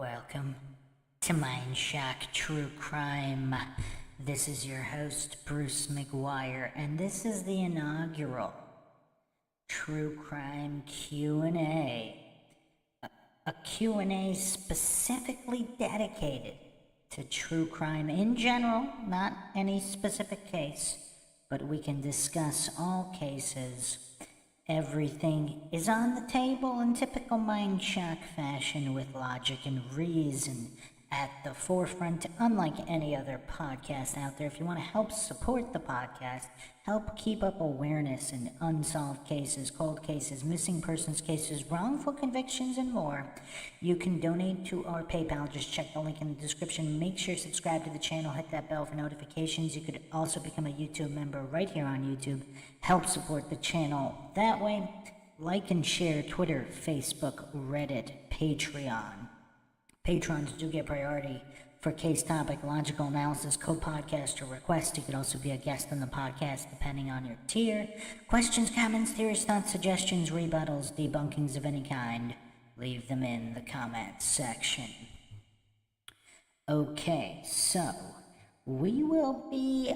Welcome to Mindshock True Crime. This is your host, Bruce McGuire, and this is the inaugural True Crime Q&A. A Q&A specifically dedicated to true crime in general, not any specific case, but we can discuss all cases. Everything is on the table in typical Mindshock fashion with logic and reason at the forefront, unlike any other podcast out there. If you want to help support the podcast, help keep up awareness in unsolved cases, cold cases, missing persons cases, wrongful convictions, and more, you can donate to our PayPal. Just check the link in the description. Make sure to subscribe to the channel, hit that bell for notifications. You could also become a YouTube member right here on YouTube. Help support the channel that way. Like and share Twitter, Facebook, Reddit, Patreon. Patrons do get priority for case topic, logical analysis, co-podcaster requests. You could also be a guest on the podcast depending on your tier. Questions, comments, theories, thoughts, suggestions, rebuttals, debunkings of any kind, leave them in the comments section. Okay, so we will be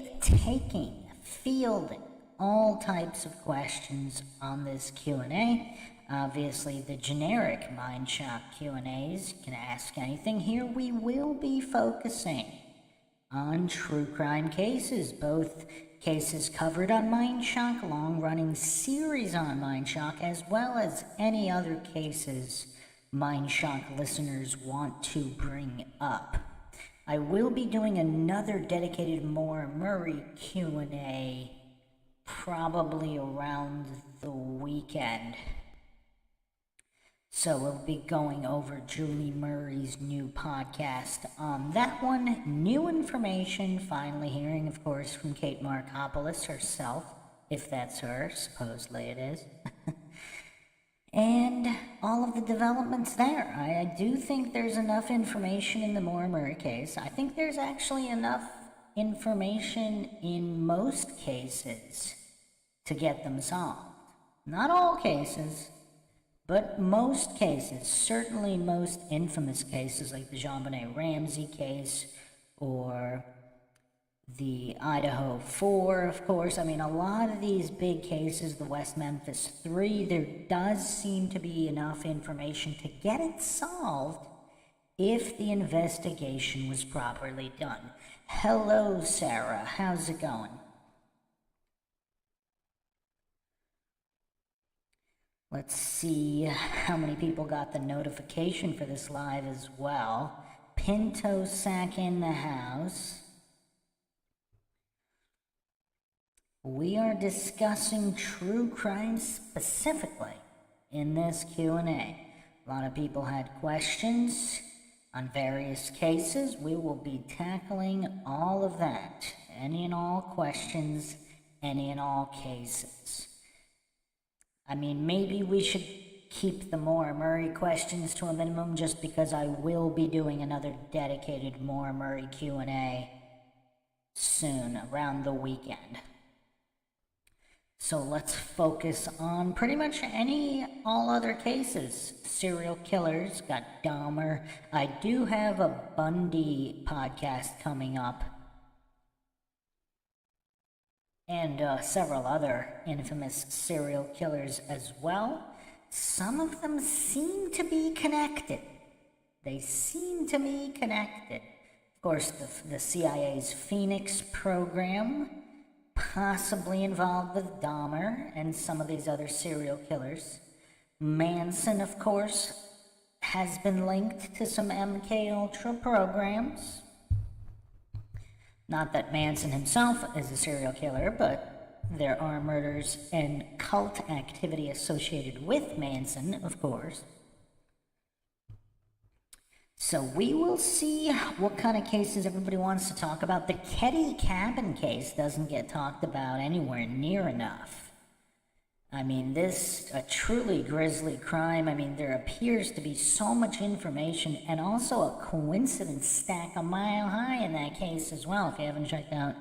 fielding all types of questions on this Q&A. Obviously, the generic Mindshock Q&As, you can ask anything. Here we will be focusing on true crime cases, both cases covered on Mindshock, long-running series on Mindshock, as well as any other cases Mindshock listeners want to bring up. I will be doing another dedicated Moore Murray Q&A probably around the weekend. So we'll be going over Julie Murray's new podcast on that one. New information, finally hearing, of course, from Kate Markopoulos herself, if that's her, supposedly it is. And all of the developments there. I do think there's enough information in the Moore Murray case. I think there's actually enough information in most cases to get them solved. Not all cases, but most cases, certainly most infamous cases like the JonBenet Ramsey case or the Idaho 4, of course. I mean, a lot of these big cases, the West Memphis 3, there does seem to be enough information to get it solved if the investigation was properly done. Hello, Sarah. How's it going? Let's see how many people got the notification for this live as well. Pinto Sack in the house. We are discussing true crime specifically in this Q&A. A lot of people had questions on various cases. We will be tackling all of that. Any and all questions, any and all cases. I mean, maybe we should keep the Moore Murray questions to a minimum just because I will be doing another dedicated Moore Murray Q&A soon, around the weekend. So let's focus on pretty much all other cases. Serial killers, got Dahmer. I do have a Bundy podcast coming up. And several other infamous serial killers as well. Some of them seem to be connected. They seem to be connected. Of course, the CIA's Phoenix program, possibly involved with Dahmer and some of these other serial killers. Manson, of course, has been linked to some MKUltra programs. Not that Manson himself is a serial killer, but there are murders and cult activity associated with Manson, of course. So we will see what kind of cases everybody wants to talk about. The Ketty Cabin case doesn't get talked about anywhere near enough. I mean, this, a truly grisly crime. I mean, there appears to be so much information and also a coincidence stack a mile high in that case as well. If you haven't checked out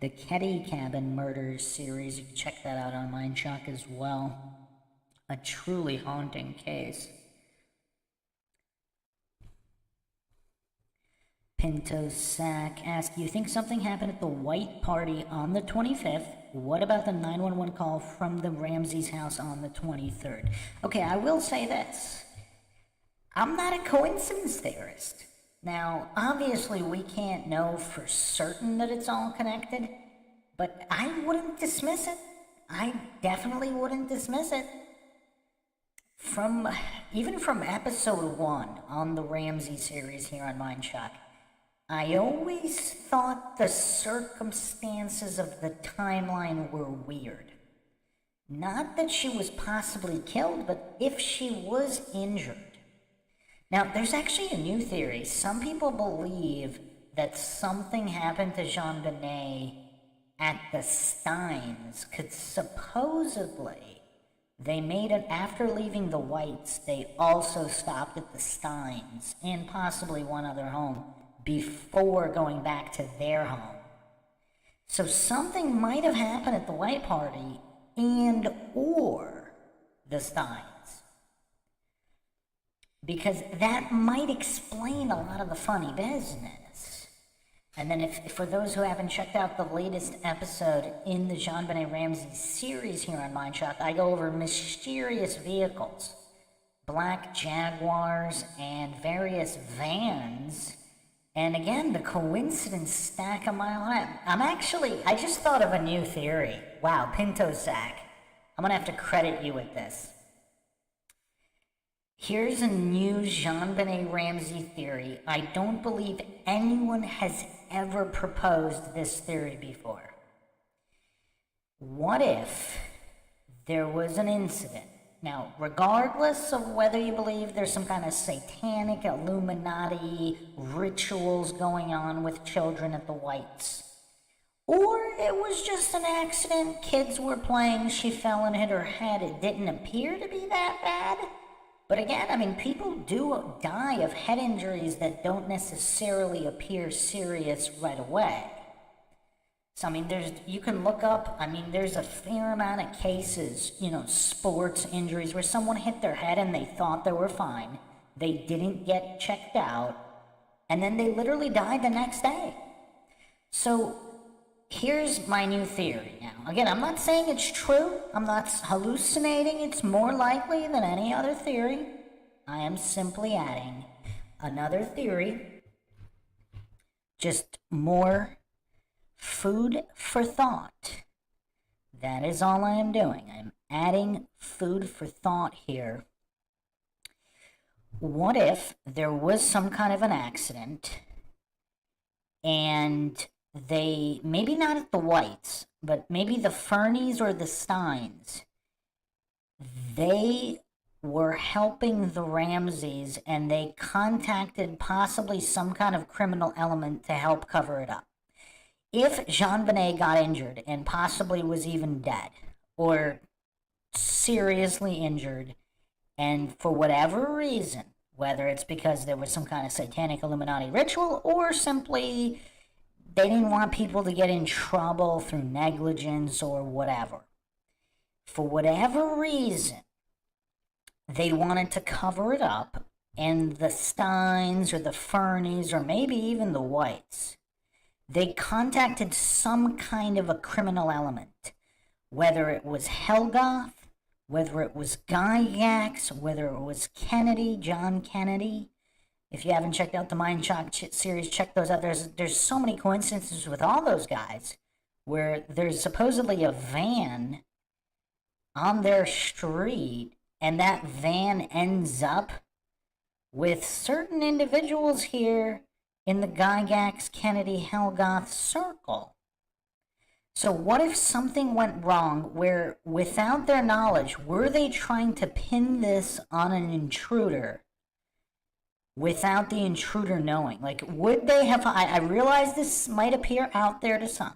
the Ketty Cabin murders series, you can check that out on Mindshock as well. A truly haunting case. Pinto Sack asked, you think something happened at the white party on the 25th? What about the 911 call from the Ramsey's house on the 23rd? Okay, I will say this. I'm not a coincidence theorist. Now, obviously, we can't know for certain that it's all connected, but I wouldn't dismiss it. I definitely wouldn't dismiss it. Even from episode 1 on the Ramsey series here on Mindshock, I always thought the circumstances of the timeline were weird. Not that she was possibly killed, but if she was injured. Now, there's actually a new theory. Some people believe that something happened to Jean-Benet at the Steins, because supposedly they made it after leaving the Whites, they also stopped at the Steins and possibly one other home before going back to their home. So something might have happened at the White Party and or the Steins. Because that might explain a lot of the funny business. And then if for those who haven't checked out the latest episode in the JonBenet Ramsey series here on Mindshock, I go over mysterious vehicles, black Jaguars and various vans. And again, the coincidence stack a mile high. I just thought of a new theory. Wow, Pinto Sack. I'm gonna have to credit you with this. Here's a new JonBenet Ramsey theory. I don't believe anyone has ever proposed this theory before. What if there was an incident? Now, regardless of whether you believe there's some kind of satanic Illuminati rituals going on with children at the Whites, or it was just an accident, kids were playing, she fell and hit her head, it didn't appear to be that bad. But again, I mean, people do die of head injuries that don't necessarily appear serious right away. So, I mean, you can look up, there's a fair amount of cases, sports injuries where someone hit their head and they thought they were fine. They didn't get checked out, and then they literally died the next day. So, here's my new theory now. Again, I'm not saying it's true. I'm not hallucinating. It's more likely than any other theory. I am simply adding another theory. Just more food for thought. That is all I am doing. I'm adding food for thought here. What if there was some kind of an accident and they, maybe not at the Whites, but maybe the Fernies or the Steins, they were helping the Ramseys and they contacted possibly some kind of criminal element to help cover it up. If JonBenet got injured and possibly was even dead or seriously injured, and for whatever reason, whether it's because there was some kind of satanic Illuminati ritual or simply they didn't want people to get in trouble through negligence or whatever. For whatever reason, they wanted to cover it up, and the Steins or the Fernies or maybe even the Whites, they contacted some kind of a criminal element, whether it was Helgoth, whether it was Gygax, whether it was Kennedy, John Kennedy. If you haven't checked out the Mindshock series, check those out. There's so many coincidences with all those guys where there's supposedly a van on their street, and that van ends up with certain individuals here in the Gygax, Kennedy, Helgoth circle. So what if something went wrong where, without their knowledge, were they trying to pin this on an intruder without the intruder knowing? Like, would they have, I realize this might appear out there to some,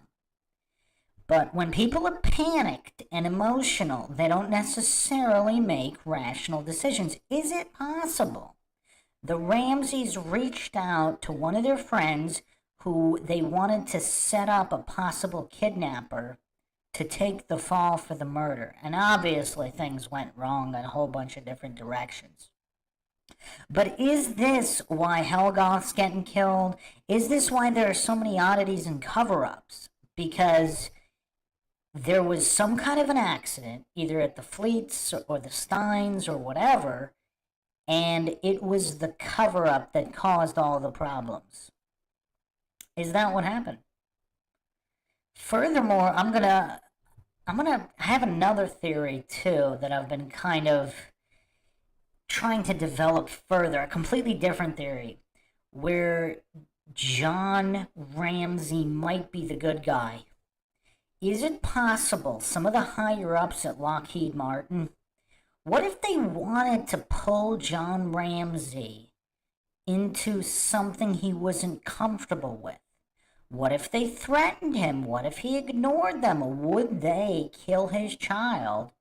but when people are panicked and emotional, they don't necessarily make rational decisions. Is it possible the Ramseys reached out to one of their friends who they wanted to set up a possible kidnapper to take the fall for the murder? And obviously things went wrong in a whole bunch of different directions. But is this why Helgoth's getting killed? Is this why there are so many oddities and cover-ups? Because there was some kind of an accident, either at the Fleets or the Steins or whatever, and it was the cover-up that caused all the problems. Is that what happened? Furthermore, I'm gonna have another theory too that I've been kind of trying to develop further, a completely different theory, where John Ramsey might be the good guy. Is it possible some of the higher ups at Lockheed Martin, what if they wanted to pull John Ramsey into something he wasn't comfortable with? What if they threatened him? What if he ignored them? Would they kill his child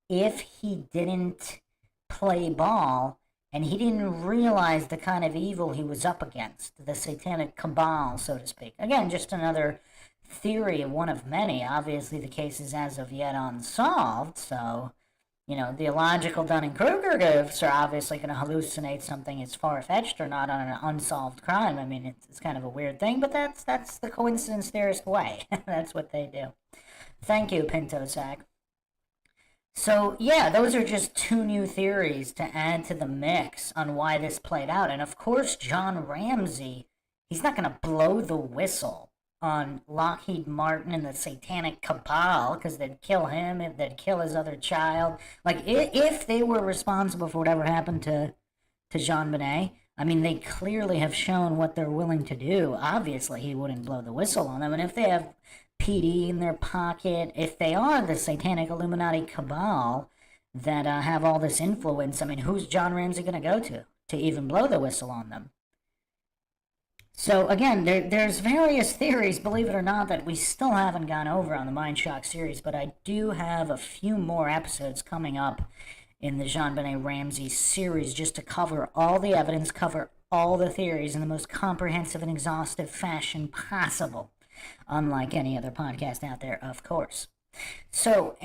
if he didn't play ball and he didn't realize the kind of evil he was up against, the satanic cabal, so to speak? Again, just another theory, one of many. Obviously, the case is as of yet unsolved, so, the illogical Dunning-Kruger ghosts are obviously going to hallucinate something as far-fetched or not on an unsolved crime. I mean, it's kind of a weird thing, but that's the coincidence theorist way. That's what they do. Thank you, Pinto Sack. So, yeah, those are just two new theories to add to the mix on why this played out. And, of course, John Ramsey, he's not going to blow the whistle on Lockheed Martin and the satanic cabal, because they'd kill him, if they'd kill his other child. Like, if they were responsible for whatever happened to Jean-Benet, I mean, they clearly have shown what they're willing to do. Obviously, he wouldn't blow the whistle on them. And if they have PD in their pocket, if they are the satanic Illuminati cabal that have all this influence, I mean, who's John Ramsey going to go to even blow the whistle on them? So, again, there's various theories, believe it or not, that we still haven't gone over on the Mindshock series, but I do have a few more episodes coming up in the Jean-Benet Ramsey series just to cover all the evidence, cover all the theories in the most comprehensive and exhaustive fashion possible, unlike any other podcast out there, of course. So,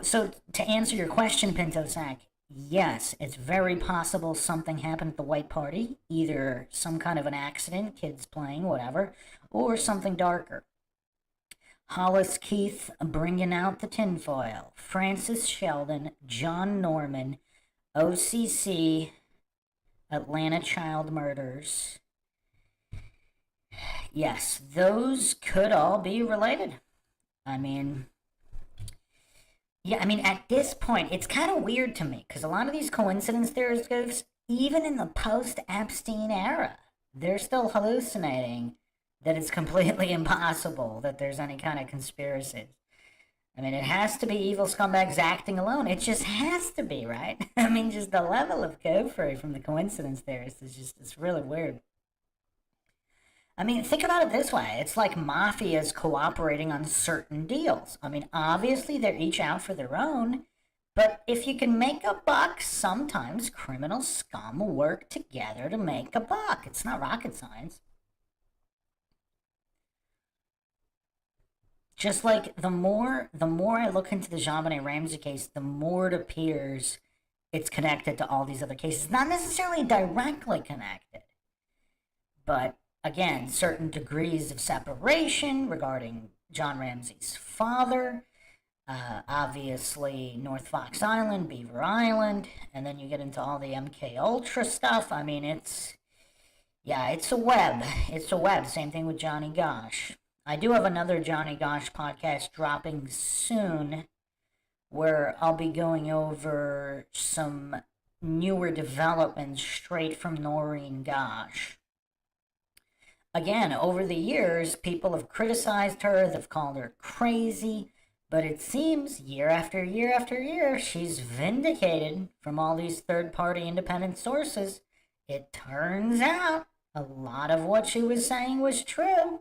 so to answer your question, Pinto Sack, yes, it's very possible something happened at the White Party, either some kind of an accident, kids playing, whatever, or something darker. Hollis Keith bringing out the tinfoil, Francis Sheldon, John Norman, OCC, Atlanta child murders. Yes, those could all be related. I mean, at this point, it's kind of weird to me, because a lot of these coincidence theorists goes, even in the post-Epstein era, they're still hallucinating that it's completely impossible that there's any kind of conspiracy. I mean, it has to be evil scumbags acting alone. It just has to be, right? I mean, just the level of gopher from the coincidence theorists it's really weird. I mean, think about it this way. It's like mafias cooperating on certain deals. I mean, obviously they're each out for their own, but if you can make a buck, sometimes criminal scum work together to make a buck. It's not rocket science. Just like the more I look into the Jean-Benet Ramsey case, the more it appears it's connected to all these other cases. Not necessarily directly connected, but again, certain degrees of separation regarding John Ramsey's father, obviously North Fox Island, Beaver Island, and then you get into all the MK Ultra stuff. I mean, it's a web. It's a web. Same thing with Johnny Gosh. I do have another Johnny Gosh podcast dropping soon where I'll be going over some newer developments straight from Noreen Gosh. Again, over the years, people have criticized her, they've called her crazy, but it seems year after year after year, she's vindicated from all these third-party independent sources. It turns out a lot of what she was saying was true.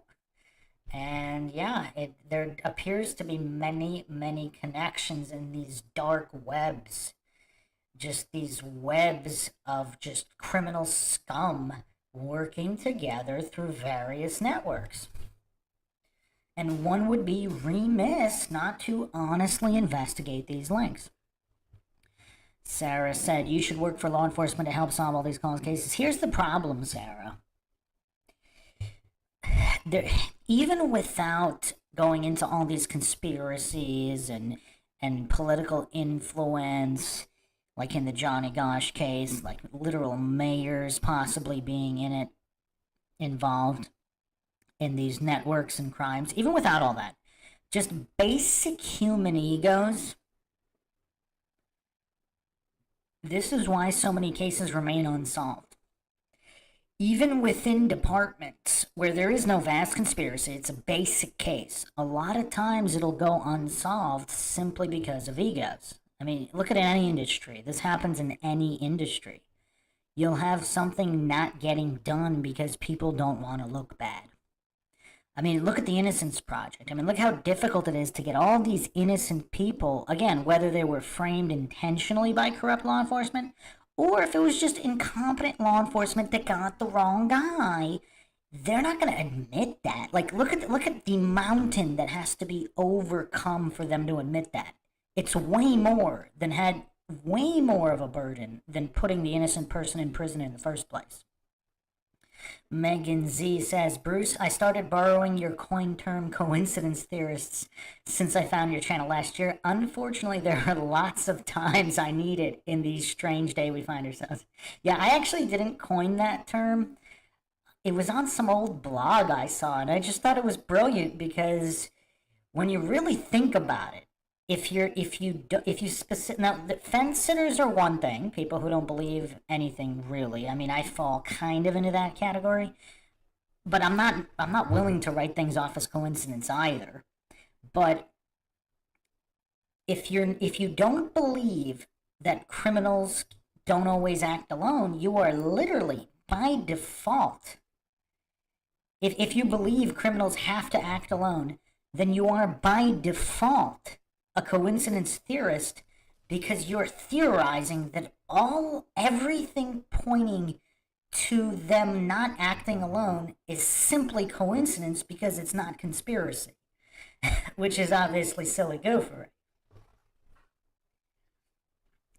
And yeah, there appears to be many, many connections in these dark webs. Just these webs of just criminal scum working together through various networks. And one would be remiss not to honestly investigate these links. Sarah said, you should work for law enforcement to help solve all these calls cases. Here's the problem, Sarah. There, even without going into all these conspiracies and political influence, like in the Johnny Gosh case, like literal mayors possibly being in it, involved in these networks and crimes, even without all that, just basic human egos. This is why so many cases remain unsolved. Even within departments where there is no vast conspiracy, it's a basic case. A lot of times it'll go unsolved simply because of egos. I mean, look at any industry. This happens in any industry. You'll have something not getting done because people don't want to look bad. I mean, look at the Innocence Project. I mean, look how difficult it is to get all these innocent people, again, whether they were framed intentionally by corrupt law enforcement or if it was just incompetent law enforcement that got the wrong guy. They're not going to admit that. Like, look at the mountain that has to be overcome for them to admit that. It's way more of a burden than putting the innocent person in prison in the first place. Megan Z says, Bruce, I started borrowing your coin term coincidence theorists since I found your channel last year. Unfortunately, there are lots of times I need it in these strange day we find ourselves. Yeah, I actually didn't coin that term. It was on some old blog I saw, and I just thought it was brilliant because when you really think about it, now the fence sitters are one thing, people who don't believe anything really. I mean, I fall kind of into that category, but I'm not willing to write things off as coincidence either. But if you don't believe that criminals don't always act alone, you are literally by default. If you believe criminals have to act alone, then you are by default a coincidence theorist because you're theorizing that everything pointing to them not acting alone is simply coincidence because it's not conspiracy, which is obviously silly gopher.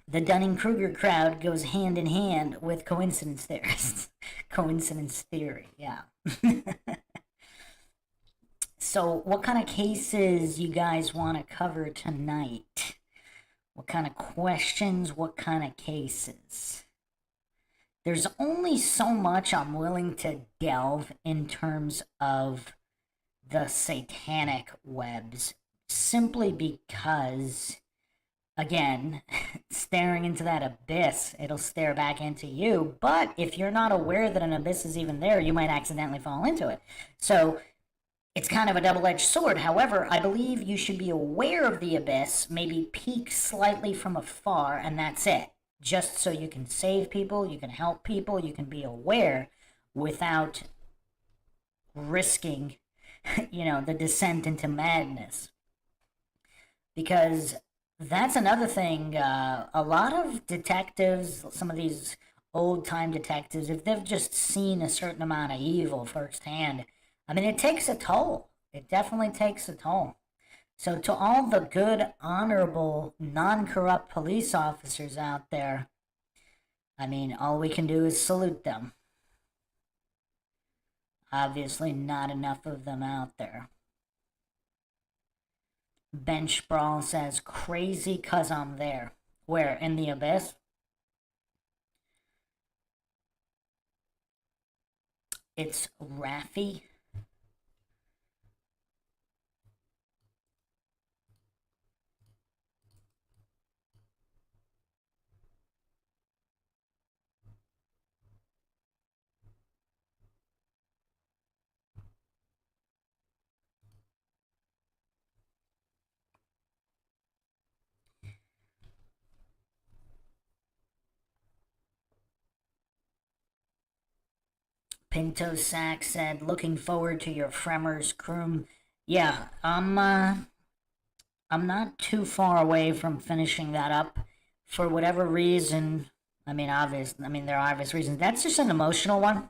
The Dunning-Kruger crowd goes hand in hand with coincidence theorists. Coincidence theory, yeah. So what kind of cases you guys want to cover tonight? What kind of questions? What kind of cases? There's only so much I'm willing to delve in terms of the satanic webs, simply because, again, staring into that abyss, it'll stare back into you. But if you're not aware that an abyss is even there, you might accidentally fall into it. So it's kind of a double-edged sword. However, I believe you should be aware of the abyss, maybe peek slightly from afar, and that's it. Just so you can save people, you can help people, you can be aware without risking, the descent into madness. Because that's another thing. A lot of detectives, some of these old-time detectives, if they've just seen a certain amount of evil firsthand, I mean, it takes a toll. It definitely takes a toll. So to all the good, honorable, non-corrupt police officers out there, I mean, all we can do is salute them. Obviously, not enough of them out there. Bench Brawl says, crazy 'cause I'm there. Where? In the abyss? It's Raffy. Pinto Sack said, looking forward to your Fremers Croom. Yeah, I'm not too far away from finishing that up. For whatever reason, there are obvious reasons. That's just an emotional one.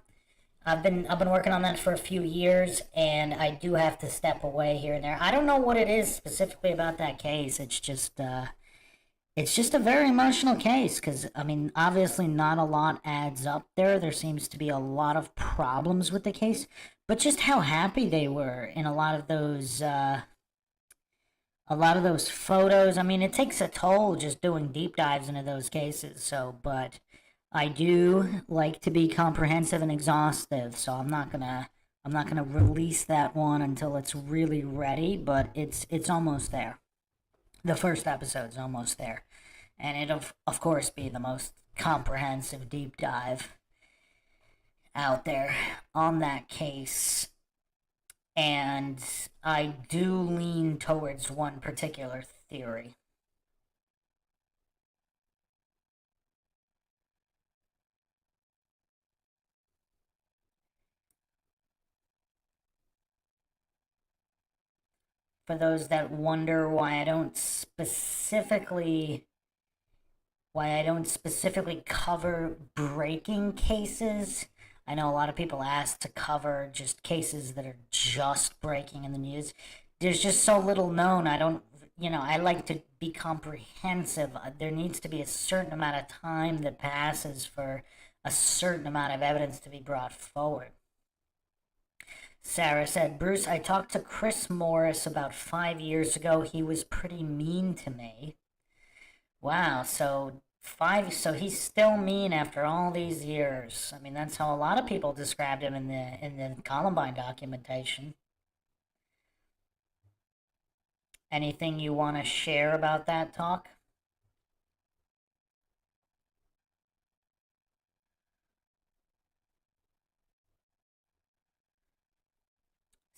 I've been working on that for a few years, and I do have to step away here and there. I don't know what it is specifically about that case. It's just It's just a very emotional case because, I mean, obviously not a lot adds up there. There seems to be a lot of problems with the case, but just how happy they were in a lot of those photos. I mean, it takes a toll just doing deep dives into those cases. So, but I do like to be comprehensive and exhaustive. So I'm not gonna release that one until it's really ready. But it's almost there. The first episode's almost there, and it'll of course be the most comprehensive deep dive out there on that case. And I do lean towards one particular theory. For those that wonder why I don't specifically cover breaking cases. I know a lot of people ask to cover just cases that are just breaking in the news. There's just so little known. I don't, I like to be comprehensive. There needs to be a certain amount of time that passes for a certain amount of evidence to be brought forward. Sarah said, Bruce, I talked to Chris Morris about 5 years ago. He was pretty mean to me. Wow, so he's still mean after all these years. I mean, that's how a lot of people described him in the Columbine documentation. Anything you want to share about that talk?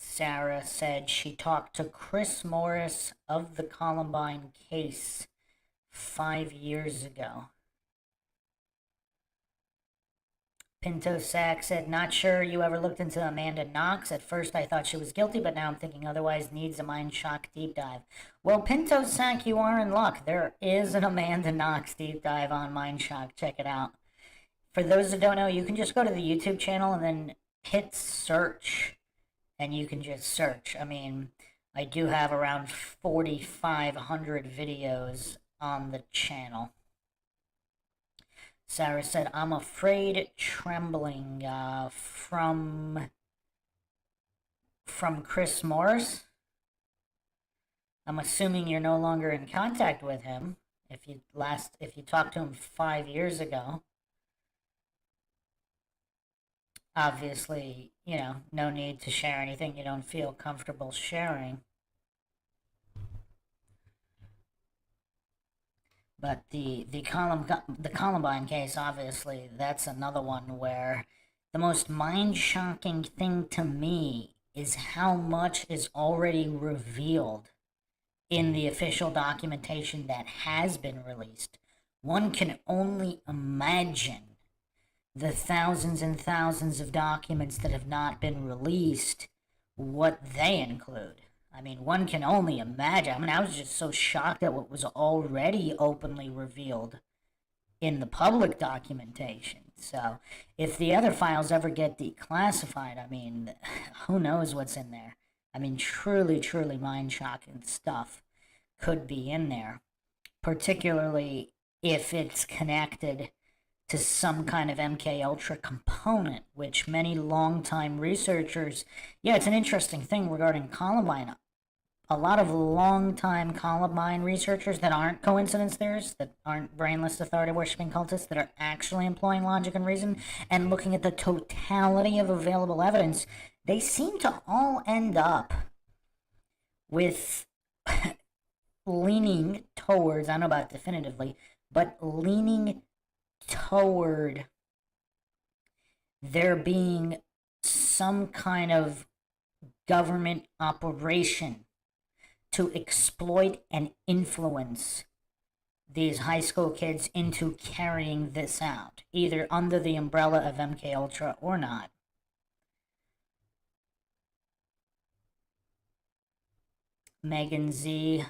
Sarah said she talked to Chris Morris of the Columbine case 5 years ago. Pinto Sack said, not sure you ever looked into Amanda Knox. At first I thought she was guilty, but now I'm thinking otherwise. Needs a Mindshock deep dive. Well, Pinto Sack, you are in luck. There is an Amanda Knox deep dive on Mindshock. Check it out. For those that don't know, you can just go to the YouTube channel and then hit search, and you can just search. I mean, I do have around 4,500 videos on the channel. Sarah said, I'm afraid trembling from Chris Morris. I'm assuming you're no longer in contact with him if you talked to him 5 years ago. Obviously, no need to share anything you don't feel comfortable sharing. But the Columbine case, obviously, that's another one where the most mind-shocking thing to me is how much is already revealed in the official documentation that has been released. One can only imagine the thousands and thousands of documents that have not been released, what they include. I mean, one can only imagine. I mean, I was just so shocked at what was already openly revealed in the public documentation. So, if the other files ever get declassified, I mean, who knows what's in there? I mean, truly, truly mind-shocking stuff could be in there, particularly if it's connected to some kind of MK Ultra component, which many longtime researchers, yeah, it's an interesting thing regarding Columbine. A lot of longtime Columbine researchers that aren't coincidence theorists, that aren't brainless authority worshipping cultists, that are actually employing logic and reason and looking at the totality of available evidence, they seem to all end up with leaning towards, I don't know about definitively, but leaning toward there being some kind of government operation to exploit and influence these high school kids into carrying this out, either under the umbrella of MK Ultra or not. Megan Z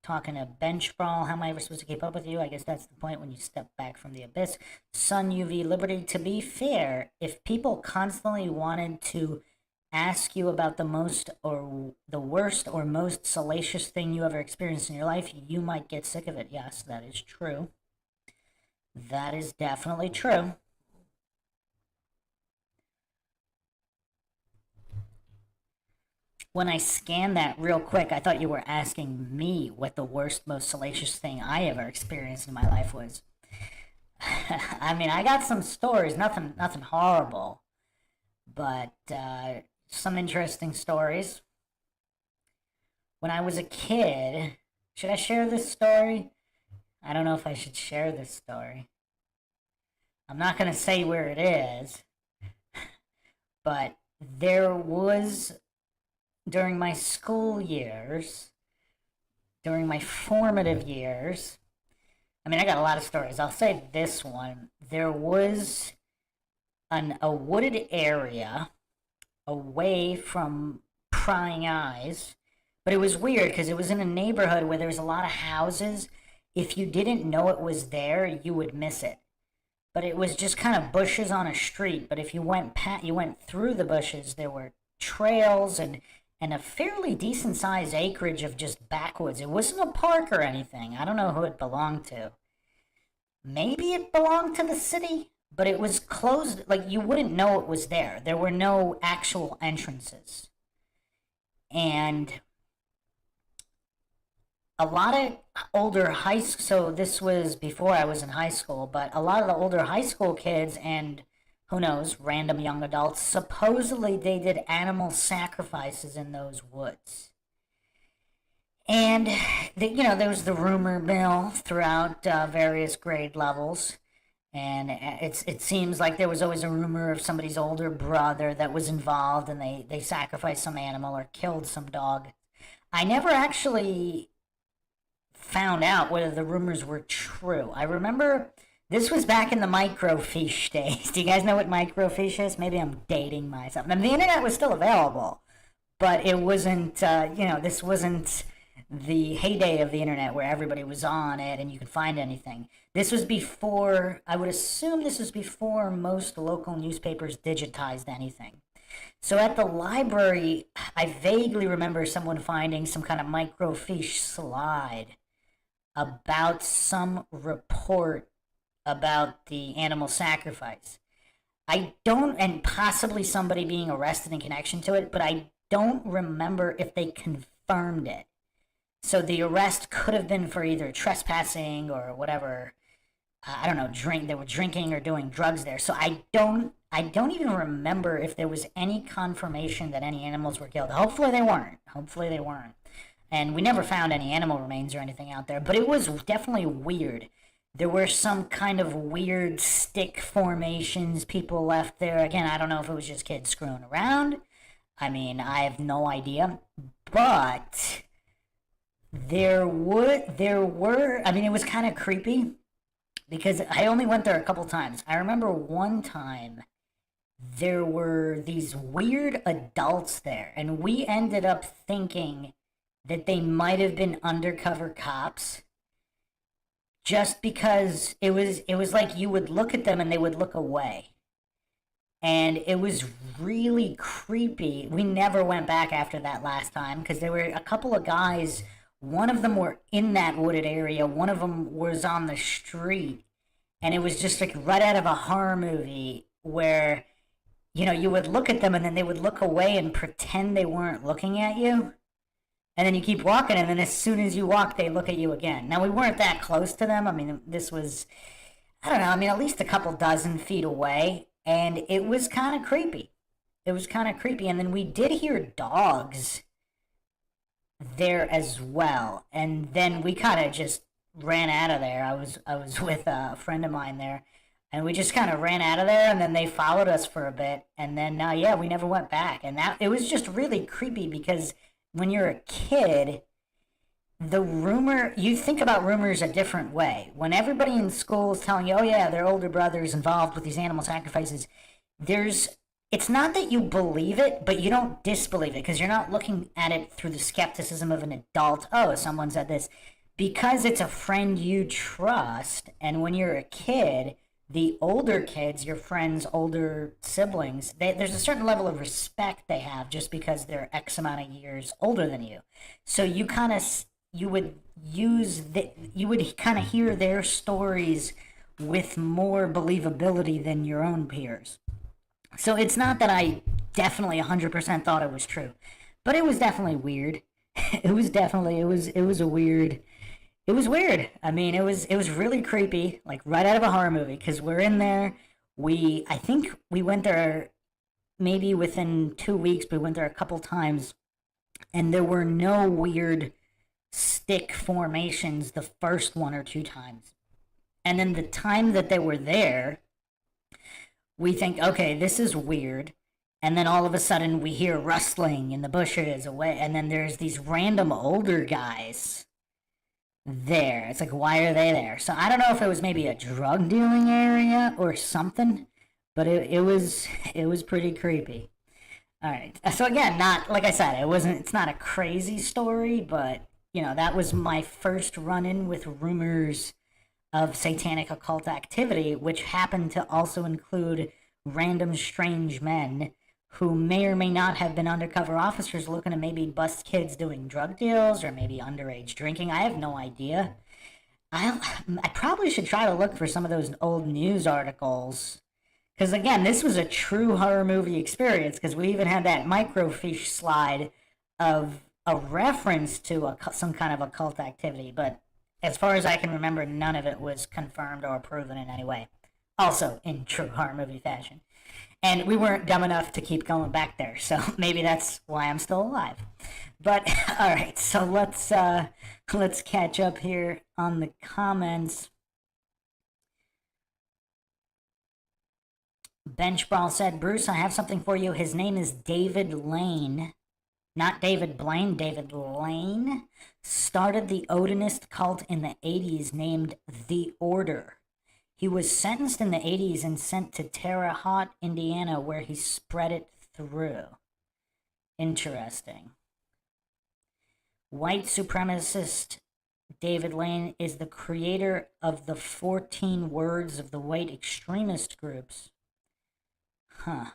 talking a bench brawl. How am I ever supposed to keep up with you? I guess that's the point when you step back from the abyss. Sun UV Liberty. To be fair, if people constantly wanted to ask you about the worst or most salacious thing you ever experienced in your life, you might get sick of it. Yes, that is true. That is definitely true. When I scanned that real quick, I thought you were asking me what the worst, most salacious thing I ever experienced in my life was. I mean, I got some stories, nothing horrible, but some interesting stories. When I was a kid, should I share this story? I don't know if I should share this story. I'm not going to say where it is, but there was, during my school years, during my formative years, I mean, I got a lot of stories. I'll say this one. There was a wooded area away from prying eyes, but it was weird because it was in a neighborhood where there was a lot of houses. If you didn't know it was there, you would miss it. But it was just kind of bushes on a street. But if you went through the bushes, there were trails and a fairly decent sized acreage of just backwoods. It wasn't a park or anything. I don't know who it belonged to. Maybe it belonged to the city, but it was closed. Like, you wouldn't know it was there. There were no actual entrances. And a lot of older high school, so this was before I was in high school, but a lot of the older high school kids and who knows, random young adults, supposedly they did animal sacrifices in those woods. And, there was the rumor mill throughout various grade levels. And it seems like there was always a rumor of somebody's older brother that was involved and they sacrificed some animal or killed some dog. I never actually found out whether the rumors were true. I remember this was back in the microfiche days. Do you guys know what microfiche is? Maybe I'm dating myself. Now, the internet was still available, but it wasn't, this wasn't the heyday of the internet where everybody was on it and you could find anything. This was before, I would assume this was before most local newspapers digitized anything. So at the library, I vaguely remember someone finding some kind of microfiche slide about some report about the animal sacrifice. I don't, and possibly somebody being arrested in connection to it, but I don't remember if they confirmed it. So the arrest could have been for either trespassing or whatever. I don't know, they were drinking or doing drugs there. So I don't even remember if there was any confirmation that any animals were killed. Hopefully they weren't. Hopefully they weren't. And we never found any animal remains or anything out there, but it was definitely weird. There were some kind of weird stick formations people left there. Again, I don't know if it was just kids screwing around. I mean, I have no idea. But I mean, it was kind of creepy because I only went there a couple times. I remember one time there were these weird adults there, and we ended up thinking that they might have been undercover cops just because it was like you would look at them and they would look away. And it was really creepy. We never went back after that last time because there were a couple of guys. One of them were in that wooded area. One of them was on the street. And it was just like right out of a horror movie where, you would look at them and then they would look away and pretend they weren't looking at you. And then you keep walking, and then as soon as you walk, they look at you again. Now, we weren't that close to them. I mean, this was, I don't know, I mean, at least a couple dozen feet away. And it was kind of creepy. It was kind of creepy. And then we did hear dogs there as well. And then we kind of just ran out of there. I was with a friend of mine there. And we just kind of ran out of there, and then they followed us for a bit. And then, we never went back. And it was just really creepy because when you're a kid, you think about rumors a different way. When everybody in school is telling you, oh yeah, their older brother's involved with these animal sacrifices, it's not that you believe it, but you don't disbelieve it because you're not looking at it through the skepticism of an adult. Oh, someone said this. Because it's a friend you trust, and when you're a kid, the older kids, your friends, older siblings, there's a certain level of respect they have just because they're X amount of years older than you. So you would you would kind of hear their stories with more believability than your own peers. So it's not that I definitely 100% thought it was true, but it was definitely weird. It was a weird, it was weird. I mean, it was really creepy, like right out of a horror movie. Because we're in there. I think we went there maybe within 2 weeks. We went there a couple times, and there were no weird stick formations the first one or two times. And then the time that they were there, we think, okay, this is weird. And then all of a sudden we hear rustling in the bushes away, and then there's these random older guys there. It's like, why are they there? So I don't know if it was maybe a drug dealing area or something, but it was pretty creepy. All right. So again, not like I said, it's not a crazy story, but that was my first run-in with rumors of satanic occult activity, which happened to also include random strange men who may or may not have been undercover officers looking to maybe bust kids doing drug deals or maybe underage drinking. I have no idea. I probably should try to look for some of those old news articles. Because again, this was a true horror movie experience, because we even had that microfiche slide of a reference to some kind of occult activity. But as far as I can remember, none of it was confirmed or proven in any way. Also, in true horror movie fashion. And we weren't dumb enough to keep going back there, so maybe that's why I'm still alive. But all right, so let's catch up here on the comments. Bench Brawl said, Bruce, I have something for you. His name is David Lane. Not David Blaine, David Lane. Started the Odinist cult in the 80s named The Order. He was sentenced in the 80s and sent to Terre Haute, Indiana, where he spread it through. Interesting. White supremacist David Lane is the creator of the 14 words of the white extremist groups. Huh.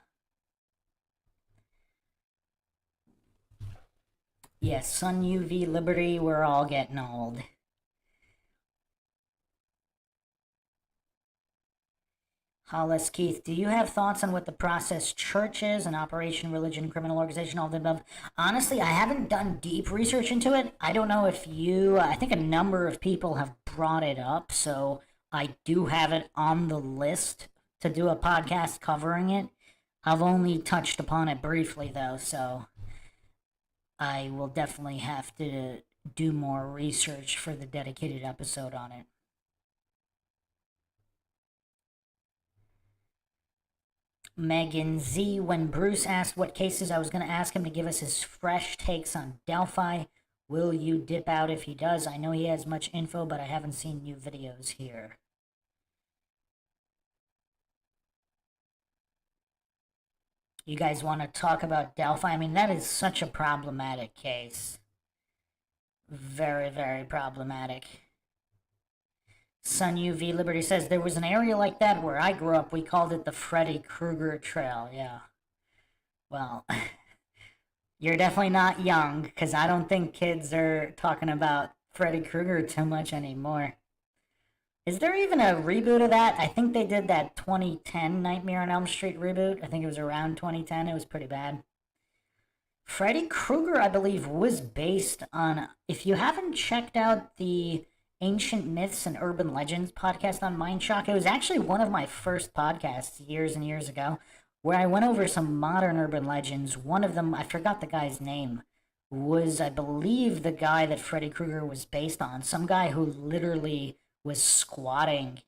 Yes, Sun UV Liberty, we're all getting old. Hollis Keith, do you have thoughts on what the process church is, an operation, religion, criminal organization, all the above? Honestly, I haven't done deep research into it. I don't know if I think a number of people have brought it up, so I do have it on the list to do a podcast covering it. I've only touched upon it briefly, though, so I will definitely have to do more research for the dedicated episode on it. Megan Z, when Bruce asked what cases I was going to ask him to give us his fresh takes on Delphi, will you dip out if he does? I know he has much info, but I haven't seen new videos here. You guys want to talk about Delphi? I mean, that is such a problematic case. Very, very problematic. Sun UV Liberty says, there was an area like that where I grew up. We called it the Freddy Krueger Trail. Yeah. Well, you're definitely not young, because I don't think kids are talking about Freddy Krueger too much anymore. Is there even a reboot of that? I think they did that 2010 Nightmare on Elm Street reboot. I think it was around 2010. It was pretty bad. Freddy Krueger, I believe, was based on... If you haven't checked out the Ancient Myths and Urban Legends podcast on Mindshock, it was actually one of my first podcasts years and years ago, where I went over some modern urban legends. One of them, I forgot the guy's name, was, I believe, the guy that Freddy Krueger was based on. Some guy who literally was squatting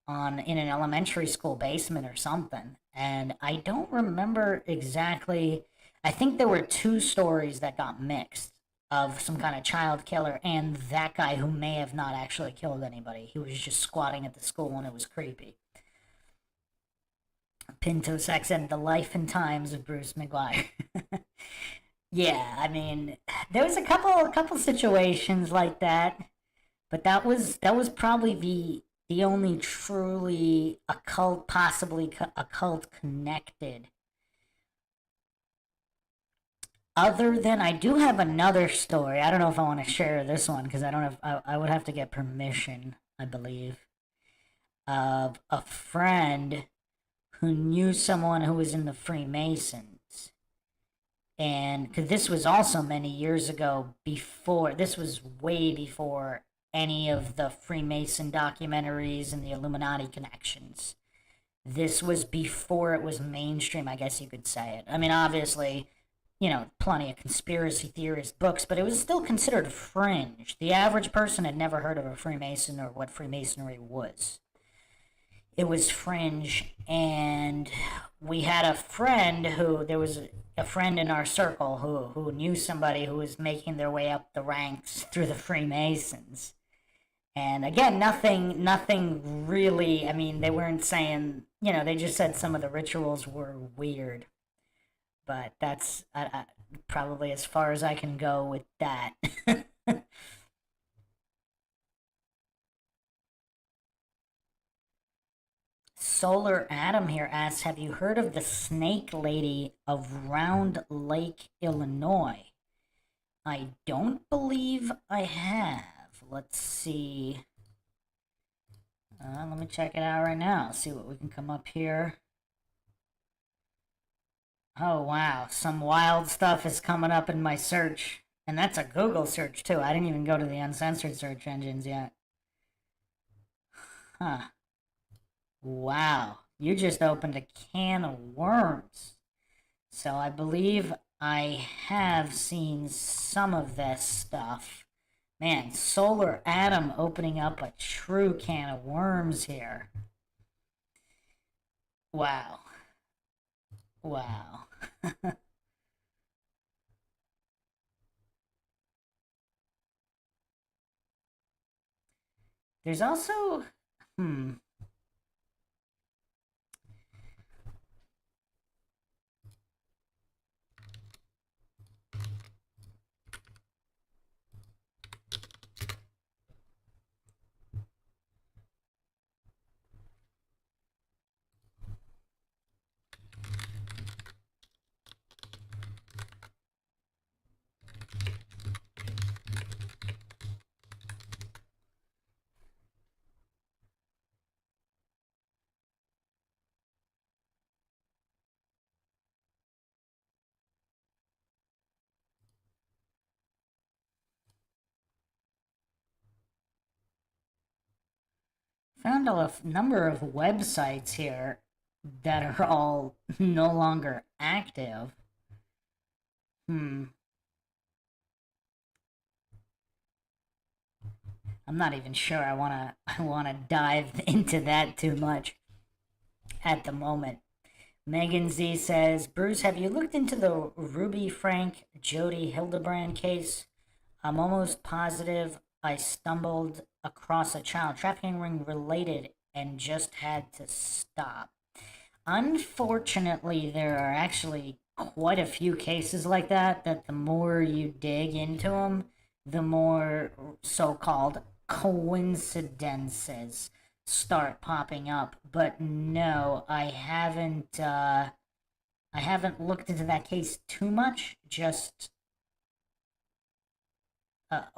in an elementary school basement or something. And I don't remember exactly. I think there were two stories that got mixed, of some kind of child killer and that guy who may have not actually killed anybody. He was just squatting at the school, and it was creepy. Pinto Sex said, the life and times of Bruce McGuire. Yeah, I mean, there was a couple situations like that. But that was probably the only truly occult, possibly occult connected. Other than, I do have another story. I don't know if I want to share this one because I don't have. I would have to get permission, I believe, of a friend who knew someone who was in the Freemasons. And because this was also many years ago, before, this was way before any of the Freemason documentaries and the Illuminati connections. This was before it was mainstream, I guess you could say it. I mean, obviously, plenty of conspiracy theorist books, but it was still considered fringe. The average person had never heard of a Freemason or what Freemasonry was. It was fringe, and we had a friend who, there was a friend in our circle who knew somebody who was making their way up the ranks through the Freemasons. And again, nothing really, I mean, they weren't saying, they just said some of the rituals were weird. But that's probably as far as I can go with that. Solar Adam here asks, have you heard of the Snake Lady of Round Lake, Illinois? I don't believe I have. Let's see. Let me check it out right now. See what we can come up here. Oh, wow. Some wild stuff is coming up in my search. And that's a Google search, too. I didn't even go to the uncensored search engines yet. Huh. Wow. You just opened a can of worms. So I believe I have seen some of this stuff. Man, Solar Atom opening up a true can of worms here. Wow. Wow. There's also, found a number of websites here that are all no longer active. I'm not even sure I wanna dive into that too much at the moment. Megan Z says, Bruce, have you looked into the Ruby Frank Jody Hildebrand case? I'm almost positive I stumbled across a child trafficking ring related and just had to stop. Unfortunately, there are actually quite a few cases like that the more you dig into them, the more so-called coincidences start popping up. But no, I haven't looked into that case too much, just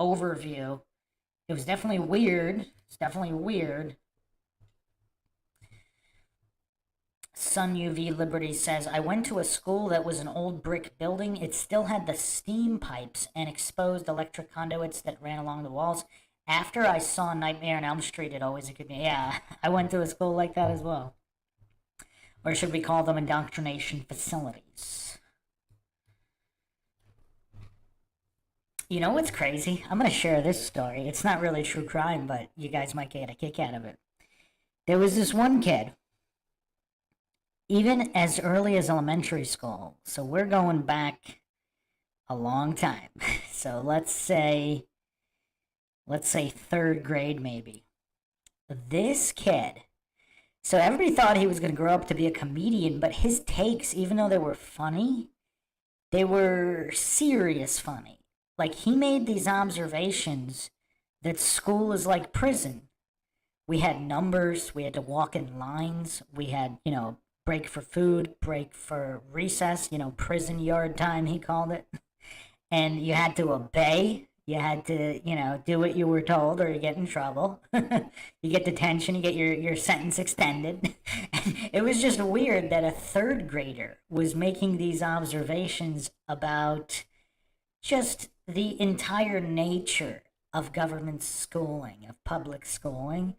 overview. It was definitely weird. It's definitely weird. Sun UV Liberty says, I went to a school that was an old brick building. It still had the steam pipes and exposed electric conduits that ran along the walls. After I saw Nightmare on Elm Street, it always occurred to me, yeah, I went to a school like that as well. Or should we call them indoctrination facilities? You know what's crazy? I'm going to share this story. It's not really true crime, but you guys might get a kick out of it. There was this one kid, even as early as elementary school. So we're going back a long time. So let's say third grade maybe. This kid, so everybody thought he was going to grow up to be a comedian, but his takes, even though they were funny, they were serious funny. Like, he made these observations that school is like prison. We had numbers. We had to walk in lines. We had, break for food, break for recess, prison yard time, he called it. And you had to obey. You had to, do what you were told or you get in trouble. You get detention, you get your sentence extended. It was just weird that a third grader was making these observations about just the entire nature of government schooling, of public schooling.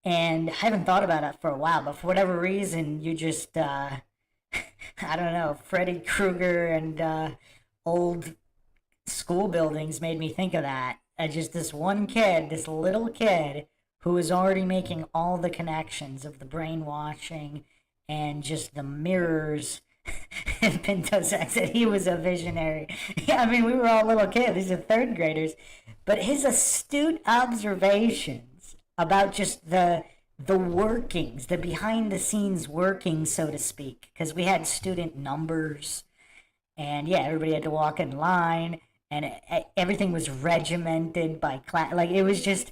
And I haven't thought about it for a while, but for whatever reason, you just, I don't know, Freddy Krueger and old school buildings made me think of that. Just this one kid, this little kid, who was already making all the connections of the brainwashing and just the mirrors. And Pinto said he was a visionary. Yeah, I mean, we were all little kids. These are third graders. But his astute observations about just the workings, the behind the scenes workings, so to speak, because we had student numbers, and yeah, everybody had to walk in line, and everything was regimented by class. Like it was just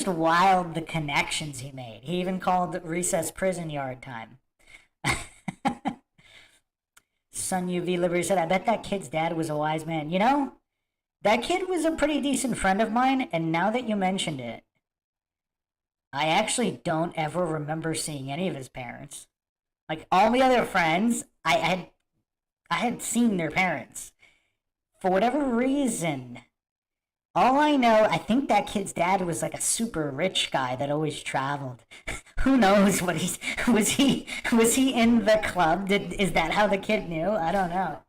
wild, the connections he made. He even called recess prison yard time. Sun UV Liberty said, I bet that kid's dad was a wise man. That kid was a pretty decent friend of mine, and now that you mentioned it, I actually don't ever remember seeing any of his parents. Like all the other friends, I had seen their parents. For whatever reason, all I know, I think that kid's dad was like a super rich guy that always traveled. Who knows what was he in the club? Is that how the kid knew? I don't know.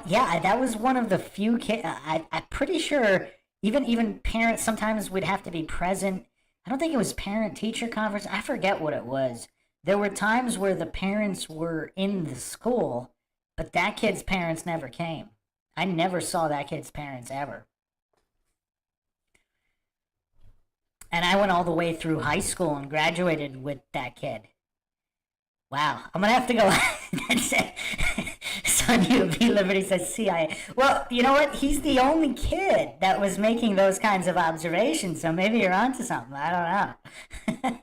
Yeah, that was one of the few kids. I'm pretty sure even parents sometimes would have to be present. I don't think it was parent teacher conference. I forget what it was. There were times where the parents were in the school, but that kid's parents never came. I never saw that kid's parents ever. And I went all the way through high school and graduated with that kid. Wow, I'm gonna have to go. That's it. Son UV Liberty says CIA. Well, you know what? He's the only kid that was making those kinds of observations, so maybe you're onto something. I don't know.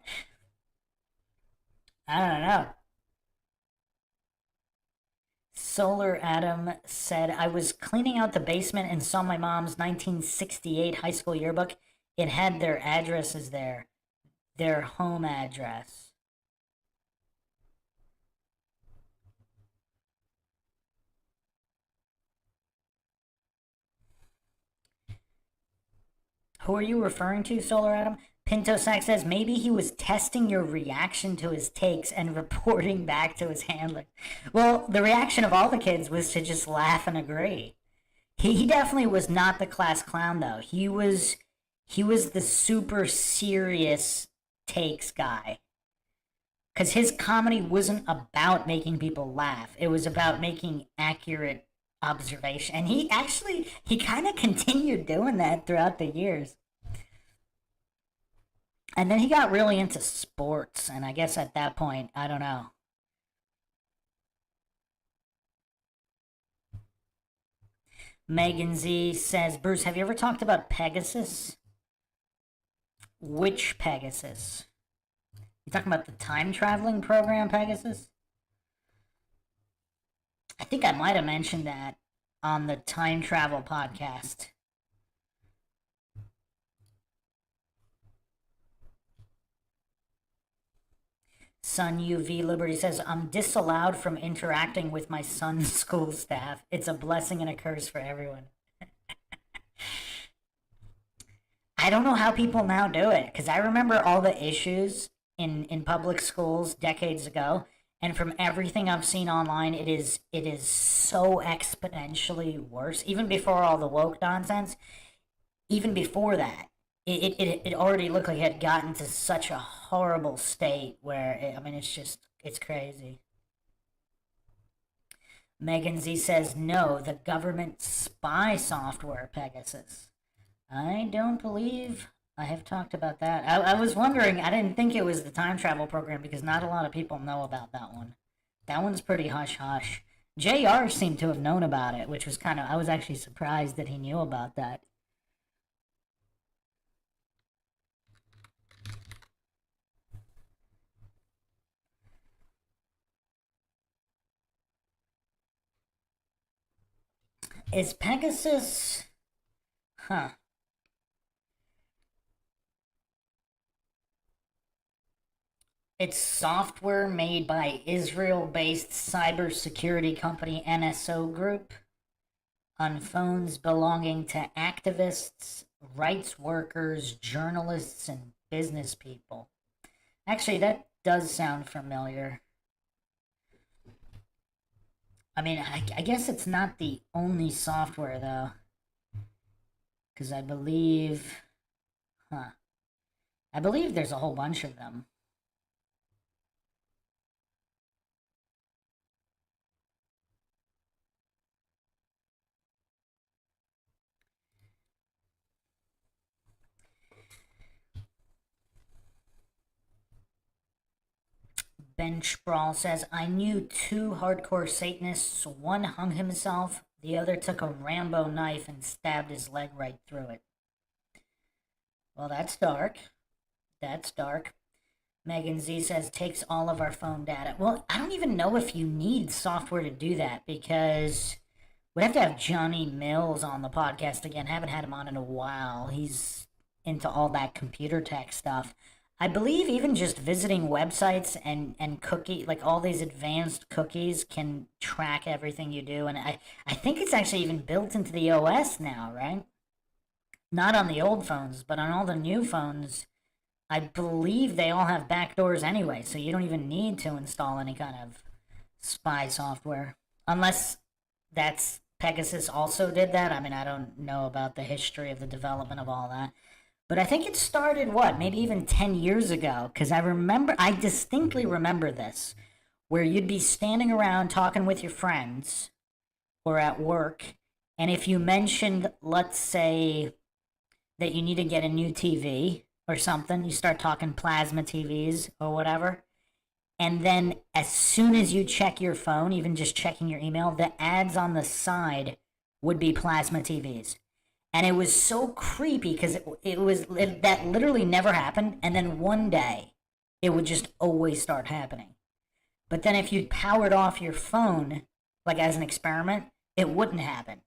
I don't know. Solar Adam said, I was cleaning out the basement and saw my mom's 1968 high school yearbook. It had their addresses there, their home address. Who are you referring to, Solar Adam? Pinto Sack says maybe he was testing your reaction to his takes and reporting back to his handler. Well, the reaction of all the kids was to just laugh and agree. He definitely was not the class clown though. He was the super serious takes guy. Cuz his comedy wasn't about making people laugh. It was about making accurate observation. And he kind of continued doing that throughout the years. And then he got really into sports, and I guess at that point, I don't know. Megan Z says, Bruce, have you ever talked about Pegasus? Which Pegasus? You talking about the time traveling program Pegasus? I think I might have mentioned that on the time travel podcast. Sun UV Liberty says, I'm disallowed from interacting with my son's school staff. It's a blessing and a curse for everyone. I don't know how people now do it, because I remember all the issues in public schools decades ago, and from everything I've seen online, it is so exponentially worse. Even before all the woke nonsense, even before that, it already looked like it had gotten to such a horrible state where, it's crazy. Megan Z says, no, the government spy software Pegasus. I don't believe I have talked about that. I was wondering, I didn't think it was the time travel program because not a lot of people know about that one. That one's pretty hush-hush. JR seemed to have known about it, which was I was actually surprised that he knew about that. Is Pegasus. Huh. It's software made by Israel based cybersecurity company NSO Group on phones belonging to activists, rights workers, journalists, and business people. Actually, that does sound familiar. I mean, I guess it's not the only software, though, because I believe. Huh. I believe there's a whole bunch of them. Ben Sprawl says, I knew two hardcore Satanists. One hung himself, the other took a Rambo knife and stabbed his leg right through it. Well, that's dark. That's dark. Megan Z says, takes all of our phone data. Well, I don't even know if you need software to do that because we'd have to have Johnny Mills on the podcast again. Haven't had him on in a while. He's into all that computer tech stuff. I believe even just visiting websites and cookie, like all these advanced cookies can track everything you do. And I think it's actually even built into the OS now, right? Not on the old phones, but on all the new phones, I believe they all have backdoors anyway, so you don't even need to install any kind of spy software. Unless that's Pegasus also did that. I mean, I don't know about the history of the development of all that. But I think it started, what, maybe even 10 years ago? Because I distinctly remember this, where you'd be standing around talking with your friends or at work, and if you mentioned, let's say, that you need to get a new TV or something, you start talking plasma TVs or whatever, and then as soon as you check your phone, even just checking your email, the ads on the side would be plasma TVs. And it was so creepy because that literally never happened. And then one day, it would just always start happening. But then if you powered off your phone, like as an experiment, it wouldn't happen.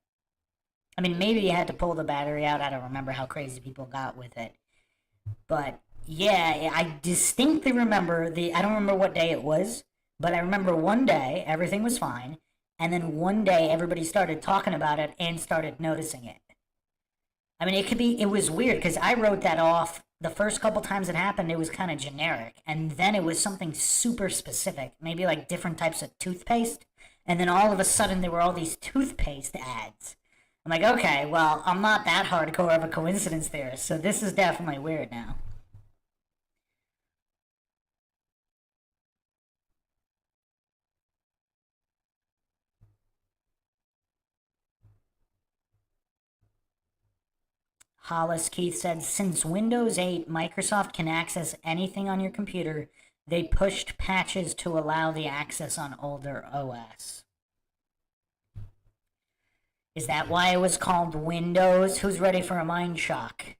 I mean, maybe you had to pull the battery out. I don't remember how crazy people got with it. But yeah, I distinctly remember I don't remember what day it was, but I remember one day everything was fine. And then one day everybody started talking about it and started noticing it. I mean, it was weird because I wrote that off the first couple times it happened, it was kind of generic. And then it was something super specific, maybe like different types of toothpaste. And then all of a sudden there were all these toothpaste ads. I'm like, okay, well, I'm not that hardcore of a coincidence theorist, so this is definitely weird now. Hollis Keith said, since Windows 8, Microsoft can access anything on your computer, they pushed patches to allow the access on older OS. Is that why it was called Windows? Who's ready for a mind shock?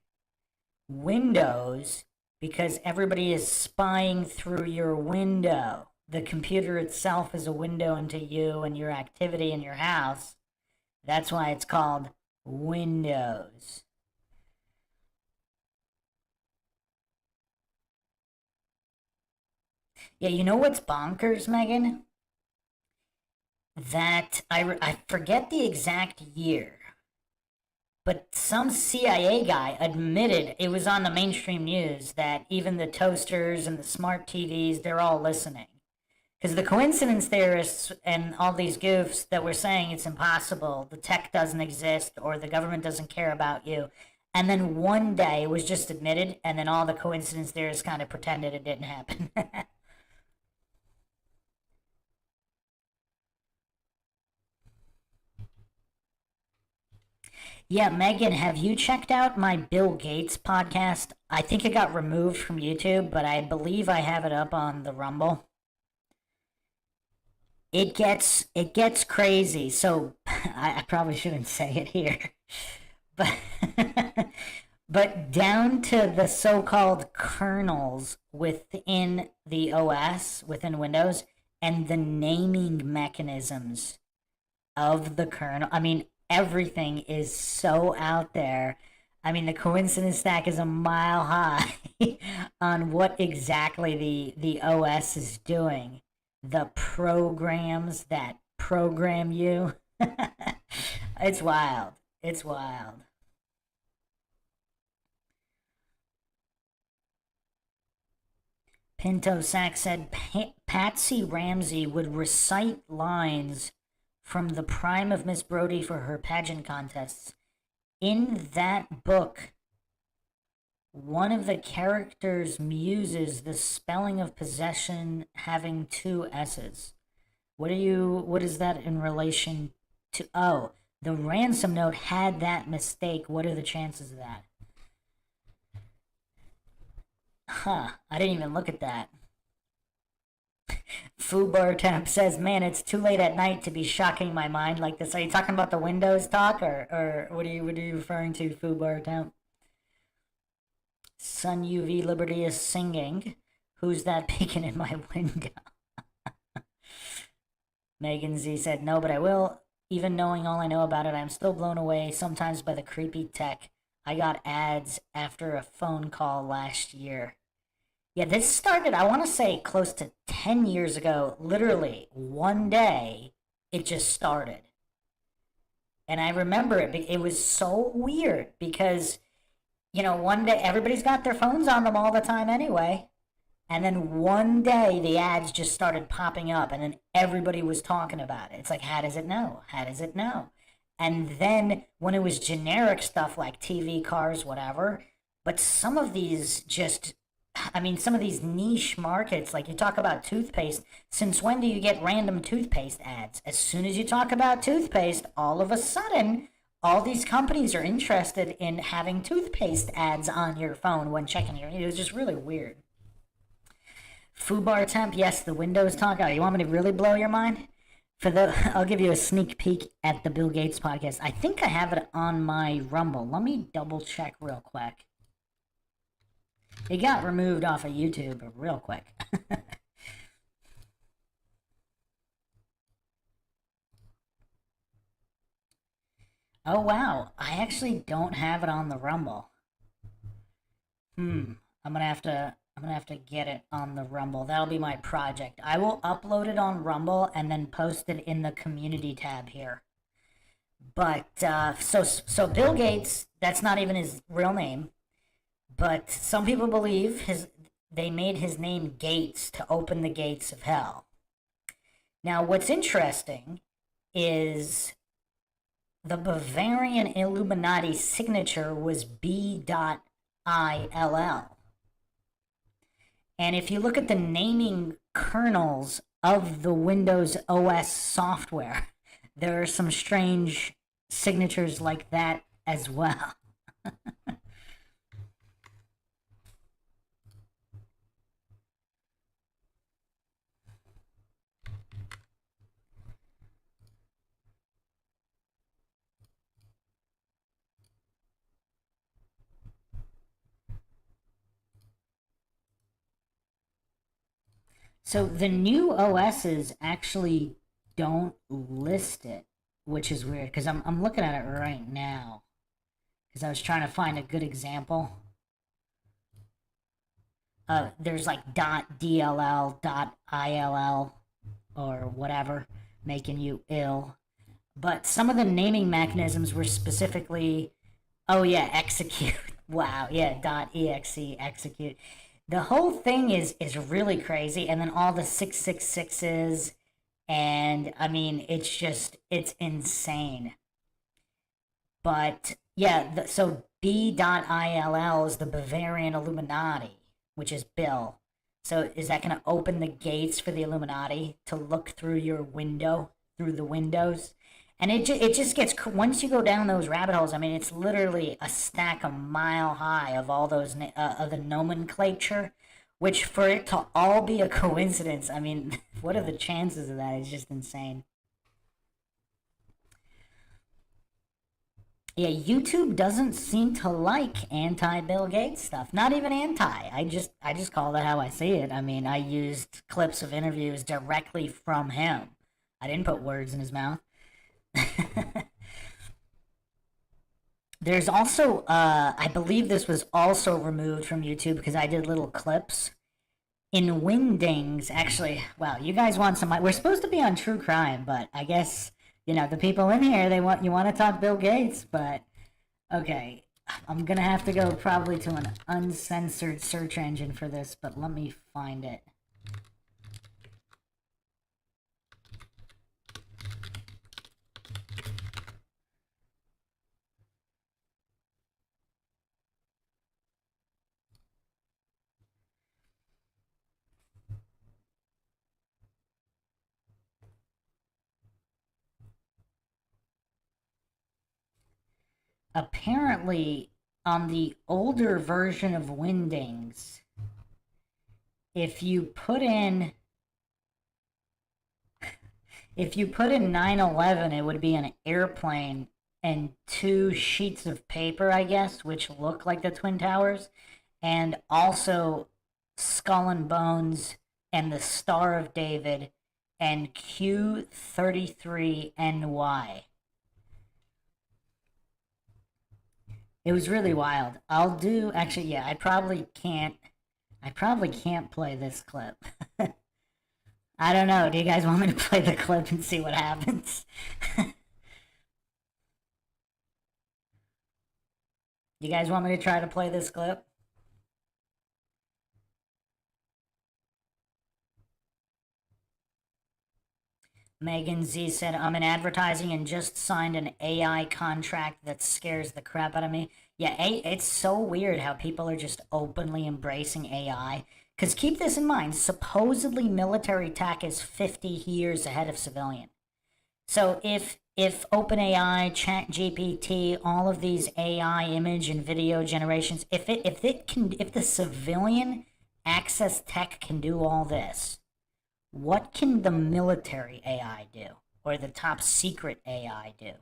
Windows, because everybody is spying through your window. The computer itself is a window into you and your activity in your house. That's why it's called Windows. Yeah, you know what's bonkers, Megan? That I forget the exact year, but some CIA guy admitted it was on the mainstream news that even the toasters and the smart TVs, they're all listening. Because the coincidence theorists and all these goofs that were saying it's impossible, the tech doesn't exist, or the government doesn't care about you. And then one day it was just admitted, and then all the coincidence theorists kind of pretended it didn't happen. Yeah, Megan, have you checked out my Bill Gates podcast? I think it got removed from YouTube, but I believe I have it up on the Rumble. It gets crazy. So I probably shouldn't say it here, but but down to the so-called kernels within the OS within Windows and the naming mechanisms of the kernel. I mean, everything is so out there. I mean, the coincidence stack is a mile high on what exactly the OS is doing. The programs that program you. It's wild. It's wild. Pinto Sack said Patsy Ramsey would recite lines from the prime of Miss Brodie for her pageant contests. In that book, one of the characters muses the spelling of possession having two S's. What is that in relation to? Oh, the ransom note had that mistake. What are the chances of that? Huh, I didn't even look at that. Fubar Temp says, man, it's too late at night to be shocking my mind like this. Are you talking about the Windows talk, or what are you referring to, Fubar Temp? Sun UV Liberty is singing. Who's that peeking in my window? Megan Z said, no, but I will. Even knowing all I know about it, I'm still blown away sometimes by the creepy tech. I got ads after a phone call last year. Yeah, this started, I want to say, close to 10 years ago. Literally, one day, it just started. And I remember it was so weird because, one day, everybody's got their phones on them all the time anyway. And then one day, the ads just started popping up, and then everybody was talking about it. It's like, how does it know? How does it know? And then when it was generic stuff like TV, cars, whatever, but some of these some of these niche markets, like you talk about toothpaste, since when do you get random toothpaste ads? As soon as you talk about toothpaste, all of a sudden, all these companies are interested in having toothpaste ads on your phone when checking it was just really weird. Fubar Temp, yes, the Windows talk. Oh, you want me to really blow your mind? I'll give you a sneak peek at the Bill Gates podcast. I think I have it on my Rumble. Let me double check real quick. It got removed off of YouTube real quick. Oh wow, I actually don't have it on the Rumble. I'm gonna have to get it on the Rumble. That'll be my project. I will upload it on Rumble and then post it in the community tab here. But so Bill Gates, that's not even his real name. But some people believe they made his name Gates to open the gates of hell. Now, what's interesting is the Bavarian Illuminati signature was B.ILL. And if you look at the naming kernels of the Windows OS software, there are some strange signatures like that as well. So the new OSs actually don't list it, which is weird because I'm looking at it right now because I was trying to find a good example. There's like .dll, .ill, or whatever, making you ill. But some of the naming mechanisms were specifically, oh yeah, execute. Wow, yeah, .exe, execute. The whole thing is really crazy, and then all the 666s, and I mean, it's insane. But yeah, so B.ILL is the Bavarian Illuminati, which is Bill. So is that going to open the gates for the Illuminati to look through your window, through the windows? And it just gets, once you go down those rabbit holes, I mean, it's literally a stack a mile high of all those, of the nomenclature, which for it to all be a coincidence, I mean, what are the chances of that? It's just insane. Yeah, YouTube doesn't seem to like anti-Bill Gates stuff. Not even anti. I just call it how I see it. I mean, I used clips of interviews directly from him. I didn't put words in his mouth. There's also, I believe this was also removed from YouTube because I did little clips. In Windings, actually, wow, you guys want some. We're supposed to be on true crime, but I guess, the people in here, you want to talk Bill Gates, but okay. I'm gonna have to go probably to an uncensored search engine for this, but let me find it. Apparently, on the older version of Windings, if you put in if you put in 9/11, it would be an airplane and two sheets of paper, I guess, which look like the Twin Towers, and also Skull and Bones and the Star of David and Q33NY. It was really wild. I'll do actually, yeah, I probably can't play this clip. I don't know. Do you guys want me to play the clip and see what happens? You guys want me to try to play this clip? Megan Z said, I'm in advertising and just signed an AI contract that scares the crap out of me. Yeah, it's so weird how people are just openly embracing AI. Because keep this in mind, supposedly military tech is 50 years ahead of civilian. So if OpenAI, ChatGPT, all of these AI image and video generations, if the civilian access tech can do all this, what can the military AI do? Or the top secret AI do?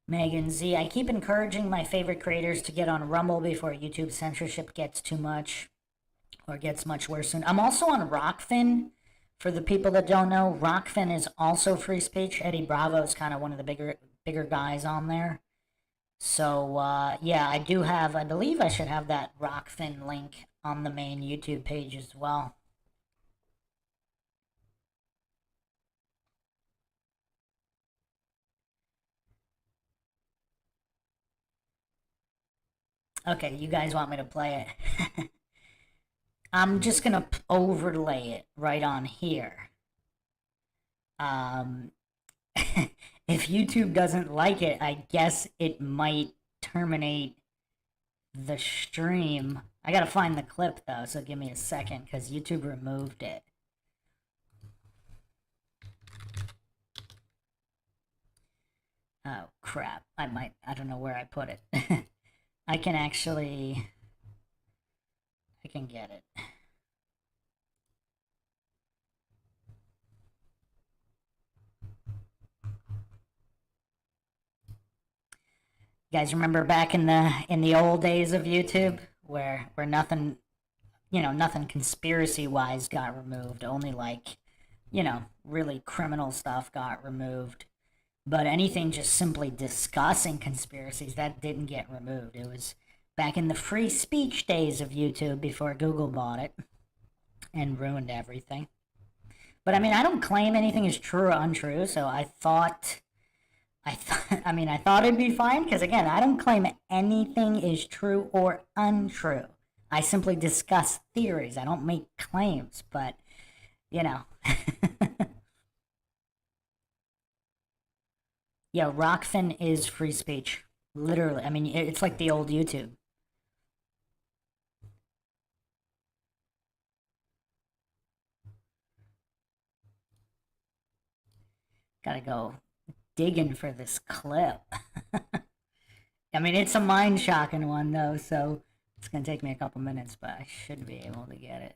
Megan Z, I keep encouraging my favorite creators to get on Rumble before YouTube censorship gets too much or gets much worse soon. I'm also on Rockfin. For the people that don't know, Rockfin is also free speech. Eddie Bravo is kind of one of the bigger guys on there. So yeah, I believe I should have that Rockfin link on the main YouTube page as well. Okay, you guys want me to play it? I'm just gonna overlay it right on here. Um, if YouTube doesn't like it, I guess it might terminate the stream. I gotta find the clip though, so give me a second because YouTube removed it. Oh crap! I don't know where I put it. I can get it. You guys remember back in the old days of YouTube where nothing, nothing conspiracy wise got removed, only like, really criminal stuff got removed. But anything just simply discussing conspiracies, that didn't get removed. It was back in the free speech days of YouTube before Google bought it and ruined everything. But I mean, I don't claim anything is true or untrue, so I thought it'd be fine because again, I don't claim anything is true or untrue. I simply discuss theories. I don't make claims, but you know. Yeah, Rockfin is free speech. Literally. I mean, it's like the old YouTube. Gotta go digging for this clip. I mean, it's a mind shocking one, though, so it's gonna take me a couple minutes, but I should be able to get it.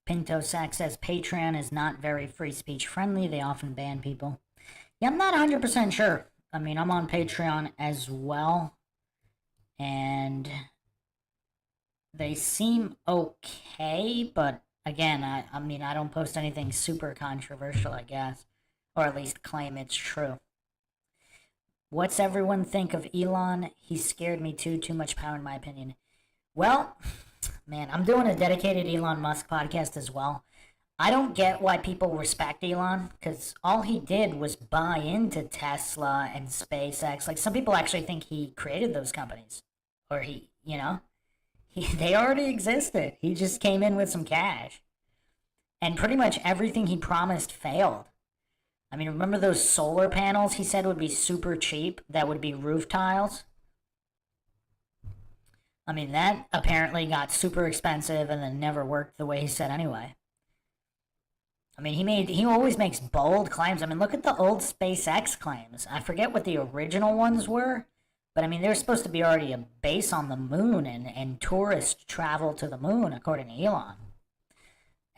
Pinto Sack says Patreon is not very free speech friendly. They often ban people. Yeah, I'm not 100% sure. I mean, I'm on Patreon as well. And they seem okay, but again, I mean, I don't post anything super controversial, I guess. Or at least claim it's true. What's everyone think of Elon? He scared me too much power in my opinion. Well, man, I'm doing a dedicated Elon Musk podcast as well. I don't get why people respect Elon, because all he did was buy into Tesla and SpaceX. Like, some people actually think he created those companies. Or they already existed. He just came in with some cash. And pretty much everything he promised failed. I mean, remember those solar panels he said would be super cheap? That would be roof tiles? I mean, that apparently got super expensive and then never worked the way he said anyway. I mean, he always makes bold claims. I mean, look at the old SpaceX claims. I forget what the original ones were, but I mean, there's supposed to be already a base on the moon and tourist travel to the moon, according to Elon.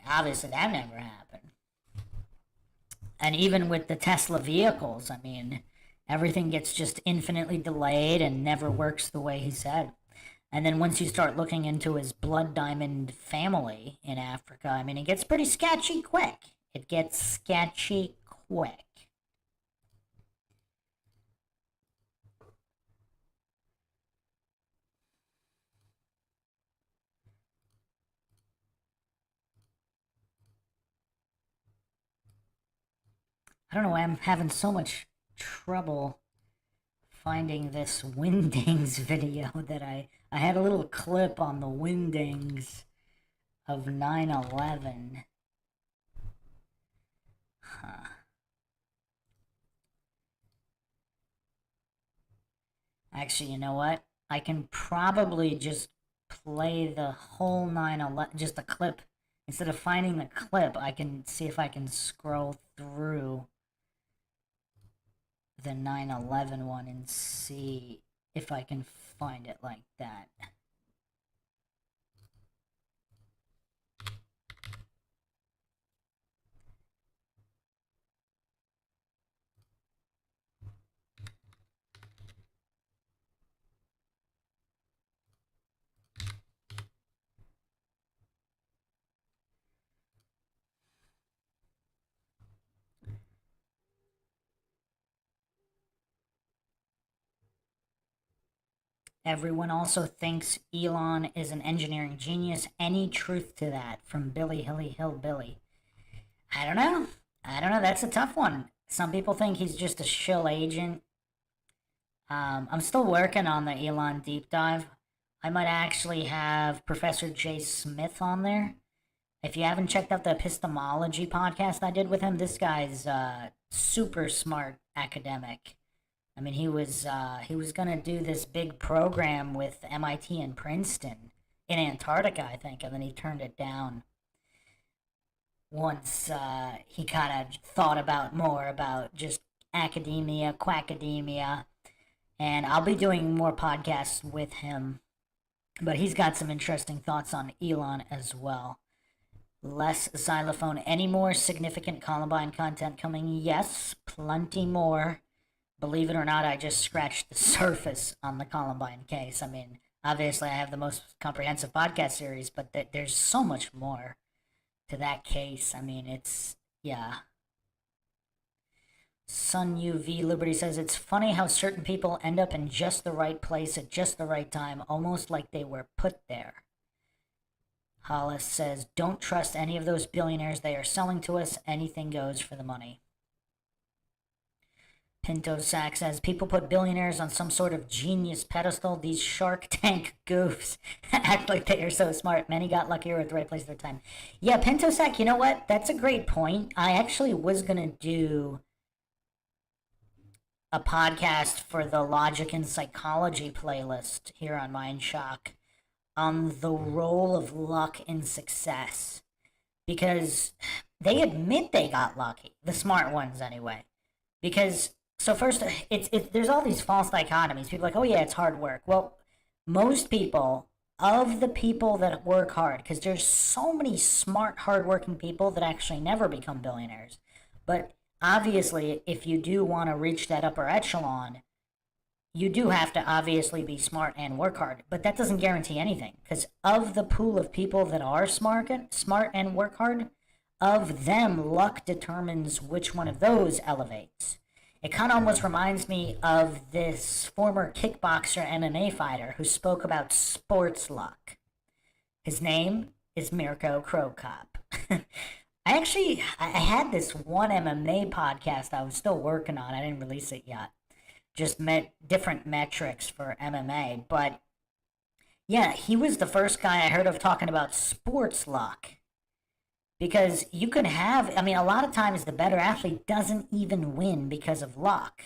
Obviously, that never happened. And even with the Tesla vehicles, I mean, everything gets just infinitely delayed and never works the way he said. And then once you start looking into his blood diamond family in Africa, I mean, it gets pretty sketchy quick. It gets sketchy quick. I don't know why I'm having so much trouble finding this Wingdings video that I had a little clip on the Wingdings of 9/11. Huh. Actually, you know what? I can probably just play the whole 9/11, just a clip. Instead of finding the clip, I can see if I can scroll through the 9/11 one and see if I can find it like that. Everyone also thinks Elon is an engineering genius. Any truth to that? From Billy Hilly Hillbilly. I don't know. That's a tough one. Some people think he's just a shill agent. I'm still working on the Elon deep dive. I might actually have Professor Jay Smith on there. If you haven't checked out the epistemology podcast I did with him, this guy's super smart academic. I mean, he was gonna do this big program with MIT and Princeton in Antarctica, I think, and then he turned it down once he kind of thought about more about just academia, quackademia, and I'll be doing more podcasts with him. But he's got some interesting thoughts on Elon as well. Less xylophone. Any more significant Columbine content coming? Yes, plenty more. Believe it or not, I just scratched the surface on the Columbine case. I mean, obviously, I have the most comprehensive podcast series, but there's so much more to that case. I mean, yeah. Sun UV Liberty says, it's funny how certain people end up in just the right place at just the right time, almost like they were put there. Hollis says, don't trust any of those billionaires. They are selling to us. Anything goes for the money. Pinto Sack says, people put billionaires on some sort of genius pedestal. These Shark Tank goofs act like they are so smart. Many got luckier at the right place at the time. Yeah, Pinto Sack, you know what? That's a great point. I actually was going to do a podcast for the Logic and Psychology playlist here on Mindshock on the role of luck in success. Because they admit they got lucky. The smart ones, anyway. Because... So first, there's all these false dichotomies. People are like, oh yeah, it's hard work. Well, most people of the people that work hard, because there's so many smart, hardworking people that actually never become billionaires. But obviously, if you do want to reach that upper echelon, you do have to obviously be smart and work hard. But that doesn't guarantee anything, because of the pool of people that are smart and work hard, of them, luck determines which one of those elevates. It kind of almost reminds me of this former kickboxer MMA fighter who spoke about sports luck. His name is Mirko Krokop. I had this one MMA podcast I was still working on. I didn't release it yet. Just met different metrics for MMA. But yeah, he was the first guy I heard of talking about sports luck. Because you can have, I mean, a lot of times the better athlete doesn't even win because of luck.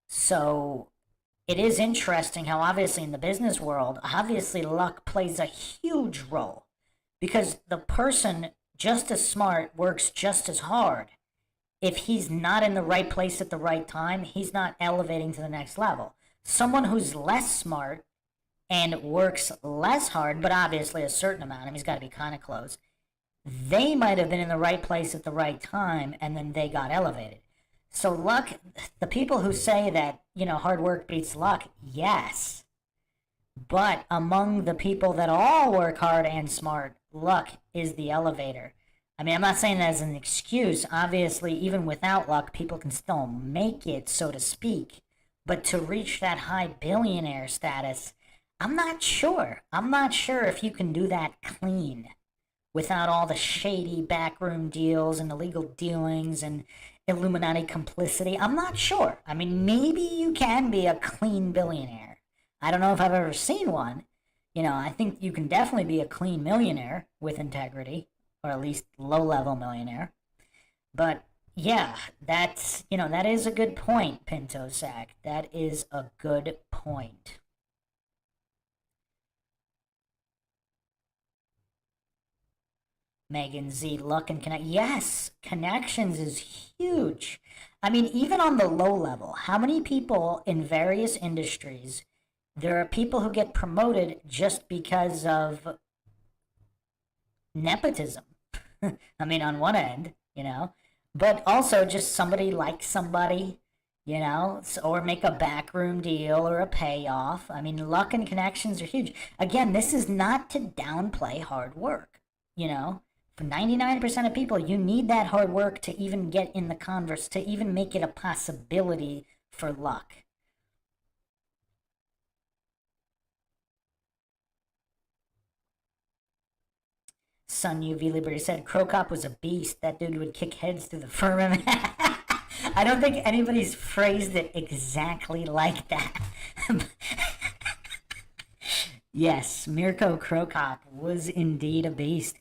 So it is interesting how obviously in the business world, obviously luck plays a huge role. Because the person just as smart works just as hard. If he's not in the right place at the right time, he's not elevating to the next level. Someone who's less smart and works less hard, but obviously a certain amount, I mean, he's got to be kind of close, they might have been in the right place at the right time, and then they got elevated. So luck, the people who say that, hard work beats luck, yes. But among the people that all work hard and smart, luck is the elevator. I mean, I'm not saying that as an excuse. Obviously, even without luck, people can still make it, so to speak. But to reach that high billionaire status, I'm not sure. I'm not sure if you can do that clean, without all the shady backroom deals and illegal dealings and Illuminati complicity. I'm not sure. I mean, maybe you can be a clean billionaire. I don't know if I've ever seen one. I think you can definitely be a clean millionaire with integrity, or at least low-level millionaire. But yeah, that is a good point, Pinto Sack. That is a good point. Megan Z, luck and connect. Yes, connections is huge. I mean, even on the low level, how many people in various industries, there are people who get promoted just because of nepotism. I mean, on one end, but also just somebody likes somebody, or make a backroom deal or a payoff. I mean, luck and connections are huge. Again, this is not to downplay hard work, For 99% of people, you need that hard work to even get in the converse, to even make it a possibility for luck. Sun UV Liberty said Krokop was a beast. That dude would kick heads through the firmament. I don't think anybody's phrased it exactly like that. Yes, Mirko Krokop was indeed a beast.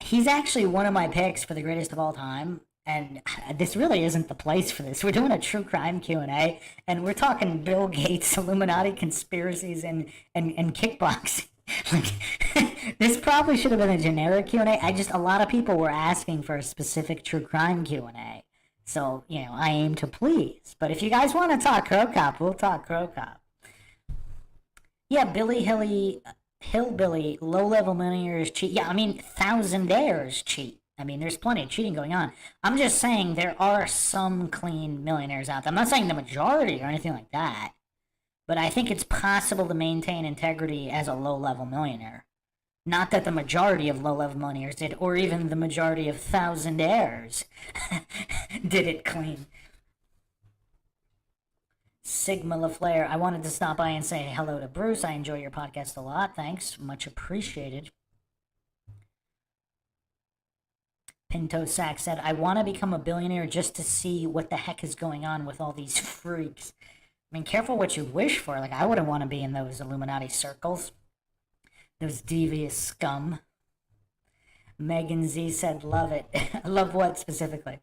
He's actually one of my picks for the greatest of all time. And this really isn't the place for this. We're doing a true crime Q&A, and we're talking Bill Gates, Illuminati conspiracies, and kickboxing. Like, this probably should have been a generic Q&A. A lot of people were asking for a specific true crime Q&A. So, I aim to please. But if you guys want to talk Krokop, we'll talk Krokop. Yeah, Hillbilly, low-level millionaires cheat. Yeah, I mean, thousandaires cheat. I mean, there's plenty of cheating going on. I'm just saying there are some clean millionaires out there. I'm not saying the majority or anything like that. But I think it's possible to maintain integrity as a low-level millionaire. Not that the majority of low-level millionaires did, or even the majority of thousandaires did it clean. Sigma LaFleur, I wanted to stop by and say hello to Bruce. I enjoy your podcast a lot. Thanks. Much appreciated. Pinto Sack said, I want to become a billionaire just to see what the heck is going on with all these freaks. I mean, careful what you wish for. Like, I wouldn't want to be in those Illuminati circles. Those devious scum. Megan Z said, love it. Love what specifically?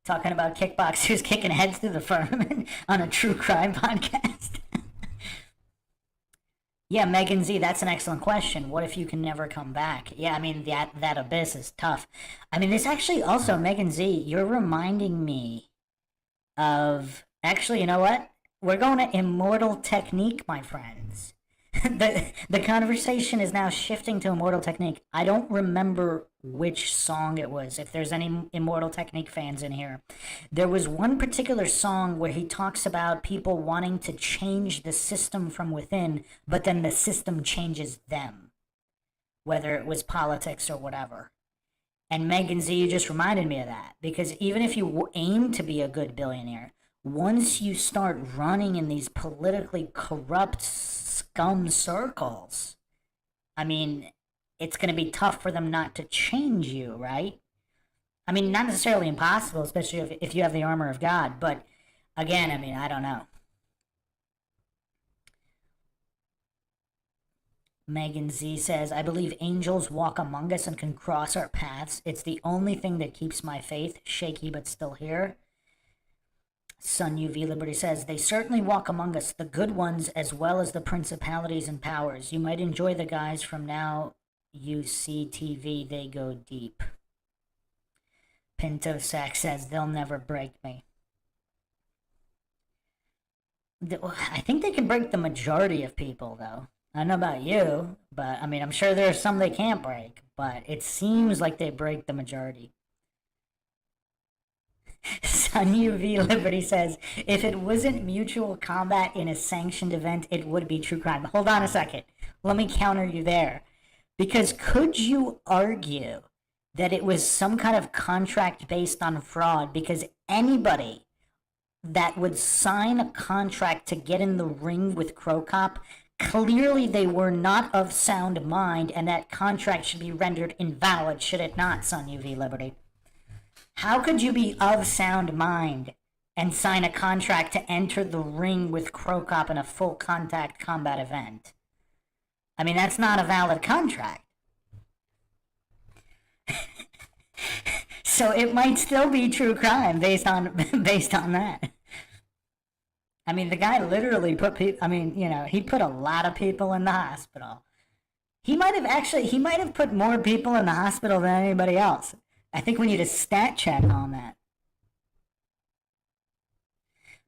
Talking about kickboxers kicking heads through the firmament on a true crime podcast. Yeah, Megan Z, that's an excellent question. What if you can never come back? Yeah, I mean, that abyss is tough. I mean, this actually also, Megan Z, you're reminding me of... Actually, you know what? We're going to Immortal Technique, my friends. The conversation is now shifting to Immortal Technique. I don't remember which song it was. If there's any Immortal Technique fans in here, there was one particular song where he talks about people wanting to change the system from within, but then the system changes them, whether it was politics or whatever. And Megan Z, you just reminded me of that, because even if you aim to be a good billionaire, once you start running in these politically corrupt scum circles, I mean, it's going to be tough for them not to change you, right? I mean, not necessarily impossible, especially if you have the armor of God, but again, I mean, I don't know. Megan Z says, I believe angels walk among us and can cross our paths. It's the only thing that keeps my faith shaky but still here. Sun UV Liberty says, they certainly walk among us, the good ones as well as the principalities and powers. You might enjoy the guys from Now You See TV, they go deep. Pinto Sack says, they'll never break me. I think they can break the majority of people, though. I don't know about you, but I mean, I'm sure there's some they can't break, but it seems like they break the majority. Sun UV Liberty says, if it wasn't mutual combat in a sanctioned event, it would be true crime. Hold on a second. Let me counter you there. Because could you argue that it was some kind of contract based on fraud? Because anybody that would sign a contract to get in the ring with Crow Cop, clearly they were not of sound mind, and that contract should be rendered invalid, should it not, Sun UV Liberty? How could you be of sound mind and sign a contract to enter the ring with Crow Cop in a full contact combat event? I mean, that's not a valid contract. So it might still be true crime based on that. I mean, the guy literally put people, I mean, you know, he put a lot of people in the hospital. He might have put more people in the hospital than anybody else. I think we need a stat check on that.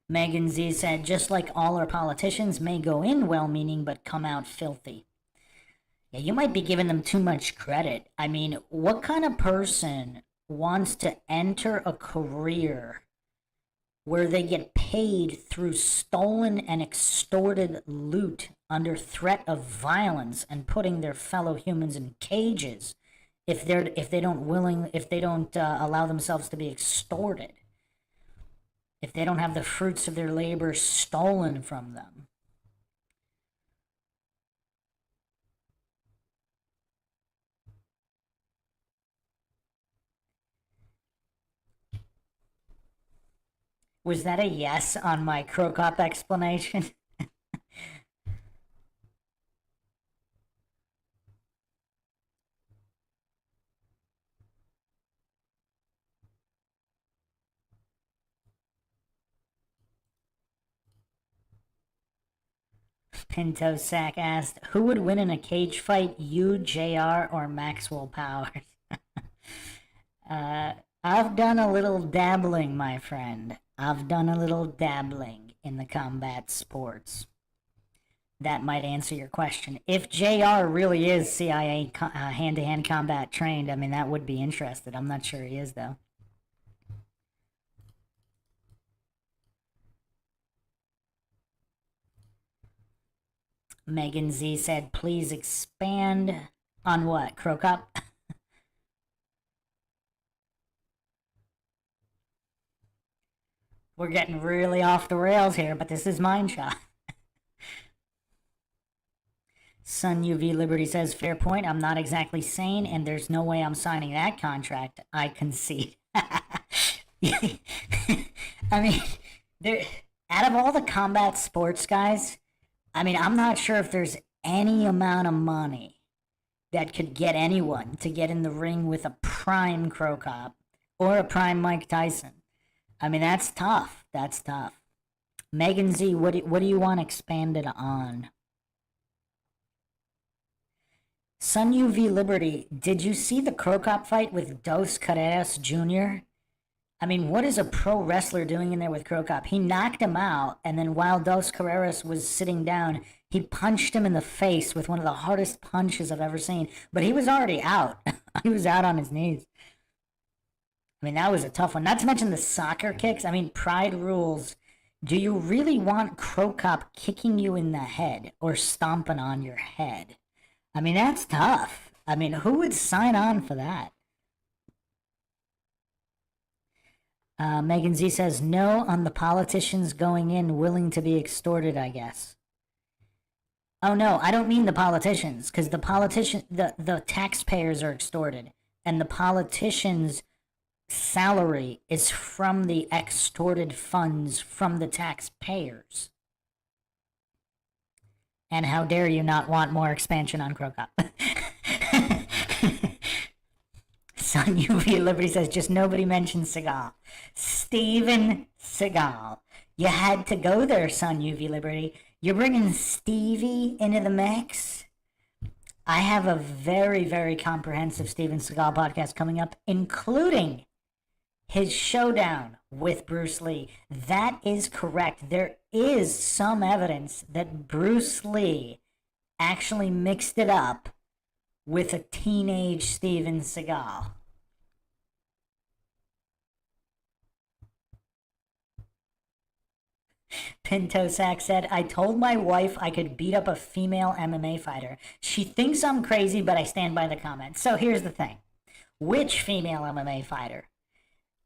Megan Z said, just like all our politicians may go in well-meaning but come out filthy. Yeah, you might be giving them too much credit. I mean, what kind of person wants to enter a career where they get paid through stolen and extorted loot under threat of violence and putting their fellow humans in cages if they don't allow themselves to be extorted, if they don't have the fruits of their labor stolen from them? Was that a yes on my Crow Cop explanation? Pinto Sack asked, who would win in a cage fight, you, JR, or Maxwell Powers? I've done a little dabbling, my friend. I've done a little dabbling in the combat sports. That might answer your question. If JR really is CIA hand-to-hand combat trained, I mean, that would be interesting. I'm not sure he is, though. Megan Z said, please expand on what? Crow Cop? We're getting really off the rails here, but this is Mindshock. Sun UV Liberty says, fair point. I'm not exactly sane, and there's no way I'm signing that contract. I concede. I mean, out of all the combat sports guys, I mean, I'm not sure if there's any amount of money that could get anyone to get in the ring with a prime Crow Cop or a prime Mike Tyson. I mean, that's tough. That's tough. Megan Z, what do you want expanded on? Sun UV Liberty, did you see the Crow Cop fight with Dos Carreras Jr.? I mean, what is a pro wrestler doing in there with Crow Cop? He knocked him out, and then while Dos Carreras was sitting down, He punched him in the face with one of the hardest punches I've ever seen. But he was already out. He was out on his knees. I mean, that was a tough one. Not to mention the soccer kicks. I mean, Pride rules. Do you really want Crow Cop kicking you in the head or stomping on your head? I mean, that's tough. I mean, who would sign on for that? Megan Z says, no on the politicians going in willing to be extorted, I guess. Oh, no, I don't mean the politicians, because the taxpayers are extorted, and the politicians' salary is from the extorted funds from the taxpayers. And how dare you not want more expansion on Crow Cop? Son UV Liberty says, just nobody mentions Seagal. Steven Seagal. You had to go there, Son UV Liberty. You're bringing Stevie into the mix? I have a very, very comprehensive Steven Seagal podcast coming up, including his showdown with Bruce Lee. That is correct. There is some evidence that Bruce Lee actually mixed it up with a teenage Steven Seagal. Pinto Sack said, I told my wife I could beat up a female MMA fighter. She thinks I'm crazy, but I stand by the comment. So here's the thing. Which female MMA fighter?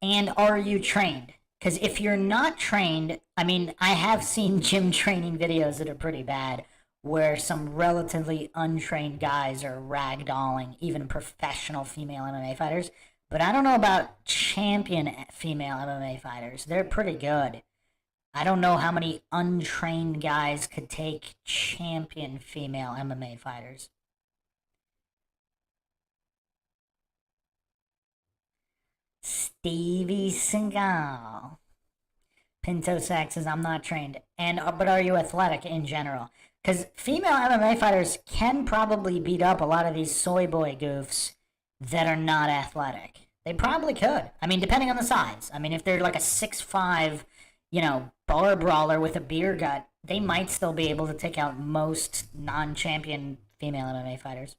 And are you trained? Because if you're not trained, I mean, I have seen gym training videos that are pretty bad, where some relatively untrained guys are ragdolling even professional female MMA fighters. But I don't know about champion female MMA fighters. They're pretty good. I don't know how many untrained guys could take champion female MMA fighters. Stevie Seagal. Pinto Sack says, I'm not trained. But are you athletic in general? Because female MMA fighters can probably beat up a lot of these soy boy goofs that are not athletic. They probably could. I mean, depending on the size. I mean, if they're like a 6'5", bar brawler with a beer gut, they might still be able to take out most non-champion female MMA fighters.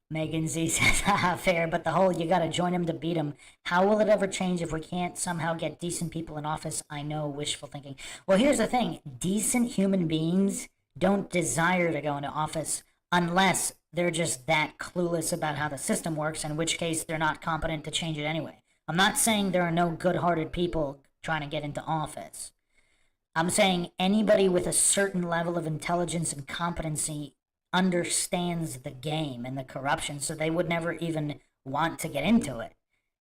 Megan Z says, haha, fair, but the whole you gotta join him to beat him. How will it ever change if we can't somehow get decent people in office? I know, wishful thinking. Well, here's the thing. Decent human beings don't desire to go into office unless they're just that clueless about how the system works, in which case they're not competent to change it anyway. I'm not saying there are no good-hearted people trying to get into office. I'm saying anybody with a certain level of intelligence and competency understands the game and the corruption, so they would never even want to get into it.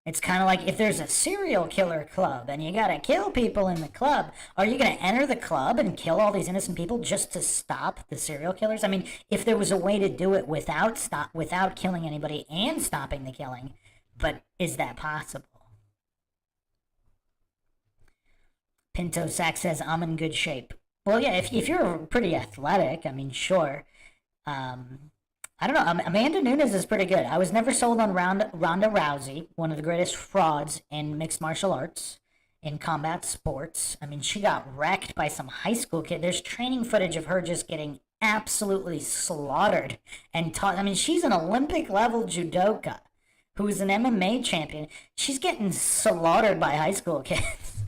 It's kind of like if there's a serial killer club and you gotta kill people in the club, are you gonna enter the club and kill all these innocent people just to stop the serial killers? I mean, if there was a way to do it without killing anybody and stopping the killing, but is that possible? Pinto Sack says, I'm in good shape. Well, yeah, if you're pretty athletic, I mean, sure. I don't know. Amanda Nunes is pretty good. I was never sold on Ronda Rousey, one of the greatest frauds in mixed martial arts, in combat sports. I mean, she got wrecked by some high school kid. There's training footage of her just getting absolutely slaughtered and taught. I mean, she's an Olympic-level judoka who is an MMA champion. She's getting slaughtered by high school kids.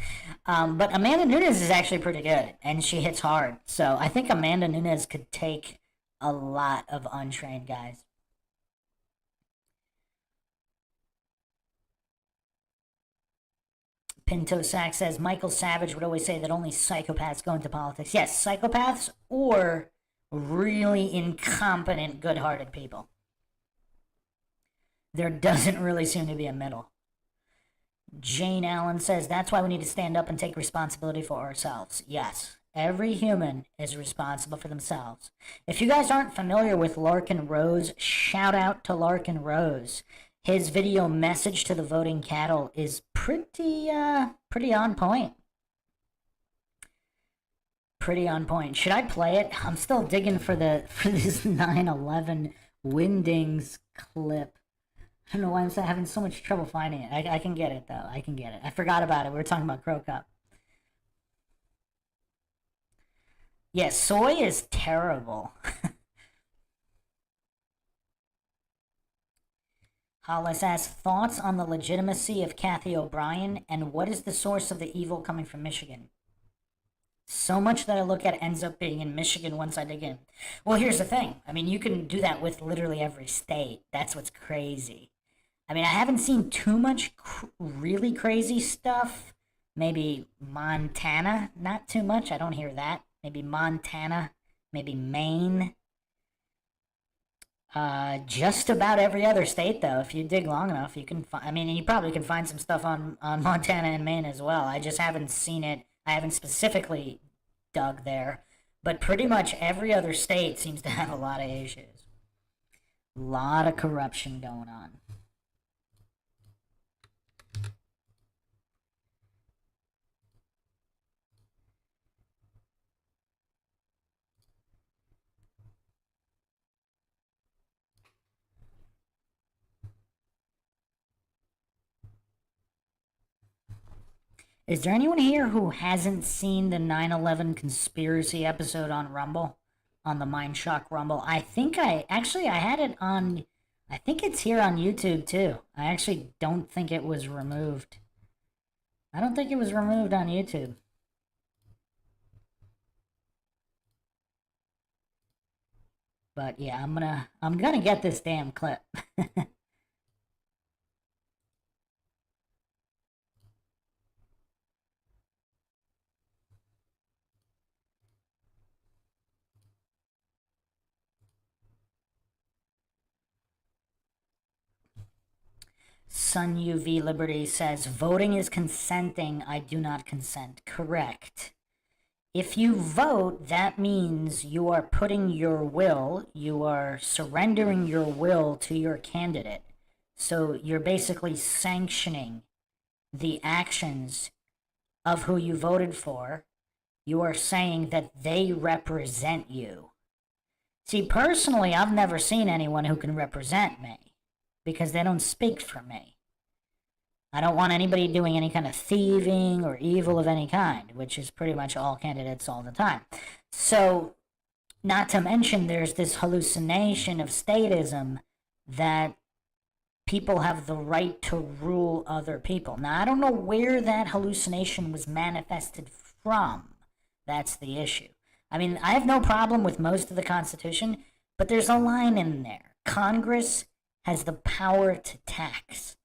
But Amanda Nunes is actually pretty good, and she hits hard. So I think Amanda Nunes could take a lot of untrained guys. Pinto Sack says, Michael Savage would always say that only psychopaths go into politics. Yes, psychopaths or really incompetent, good-hearted people. There doesn't really seem to be a middle. Jane Allen says, that's why we need to stand up and take responsibility for ourselves. Yes, every human is responsible for themselves. If you guys aren't familiar with Larkin Rose, shout out to Larkin Rose. His video message to the voting cattle is pretty on point. Pretty on point. Should I play it? I'm still digging for this 9/11 Windings clip. I don't know why I'm having so much trouble finding it. I can get it, though. I can get it. I forgot about it. We were talking about Crow Cup. Yeah, soy is terrible. Hollis asks thoughts on the legitimacy of Kathy O'Brien and what is the source of the evil coming from Michigan? So much that I look at ends up being in Michigan once I dig in. Well, here's the thing. I mean, you can do that with literally every state. That's what's crazy. I mean, I haven't seen too much really crazy stuff. Maybe Montana, not too much. I don't hear that. Maybe Montana, maybe Maine. Just about every other state, though. If you dig long enough, you can find. I mean, you probably can find some stuff on Montana and Maine as well. I just haven't seen it. I haven't specifically dug there, but pretty much every other state seems to have a lot of issues. A lot of corruption going on. Is there anyone here who hasn't seen the 9/11 conspiracy episode on Rumble? On the Mindshock Rumble? I think I had it on. I think it's here on YouTube too. I actually don't think it was removed. I don't think it was removed on YouTube. But yeah, I'm gonna get this damn clip. Sun UV Liberty says voting is consenting. I do not consent. Correct. If you vote, that means you are putting your will, you are surrendering your will to your candidate. So you're basically sanctioning the actions of who you voted for. You are saying that they represent you. See, personally, I've never seen anyone who can represent me because they don't speak for me. I don't want anybody doing any kind of thieving or evil of any kind, which is pretty much all candidates all the time. So, not to mention, there's this hallucination of statism that people have the right to rule other people. Now, I don't know where that hallucination was manifested from. That's the issue. I mean, I have no problem with most of the Constitution, but there's a line in there. Congress has the power to tax.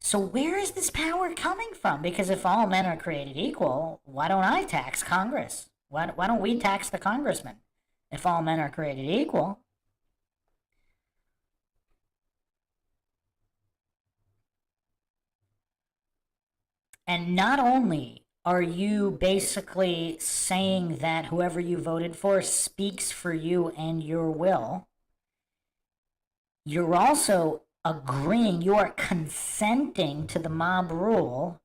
So where is this power coming from? Because if all men are created equal, why don't I tax Congress? Why don't we tax the congressman if all men are created equal? And not only are you basically saying that whoever you voted for speaks for you and your will, you're also agreeing, you are consenting to the mob rule,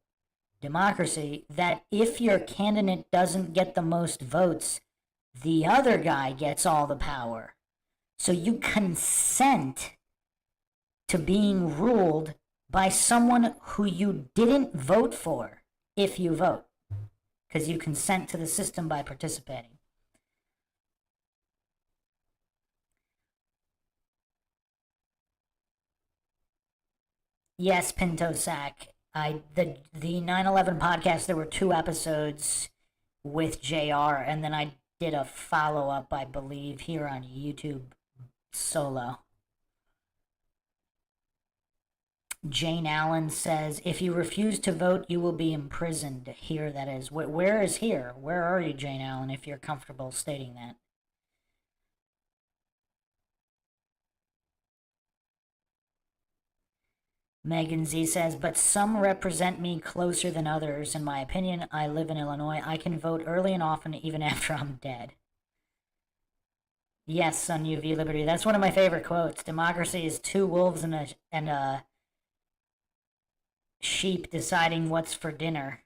democracy, that if your candidate doesn't get the most votes, the other guy gets all the power. So you consent to being ruled by someone who you didn't vote for if you vote, because you consent to the system by participating. Yes, Pinto Sack. The 9/11 podcast. There were 2 episodes with JR, and then I did a follow up, I believe, here on YouTube solo. Jane Allen says, "If you refuse to vote, you will be imprisoned." Here, that is. Where is here? Where are you, Jane Allen? If you're comfortable stating that. Megan Z says, "But some represent me closer than others. In my opinion, I live in Illinois. I can vote early and often, even after I'm dead." Yes, Sun UV Liberty. That's one of my favorite quotes. Democracy is 2 wolves and a sheep deciding what's for dinner.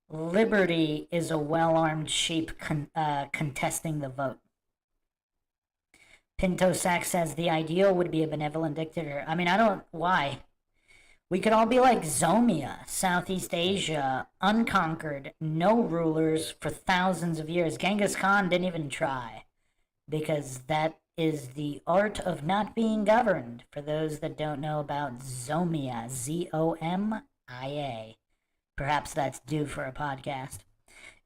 Liberty is a well-armed sheep contesting the vote. Pinto Sack says the ideal would be a benevolent dictator. I mean, I don't. Why? We could all be like Zomia, Southeast Asia, unconquered, no rulers for thousands of years. Genghis Khan didn't even try, because that is the art of not being governed. For those that don't know about Zomia, Zomia. Perhaps that's due for a podcast.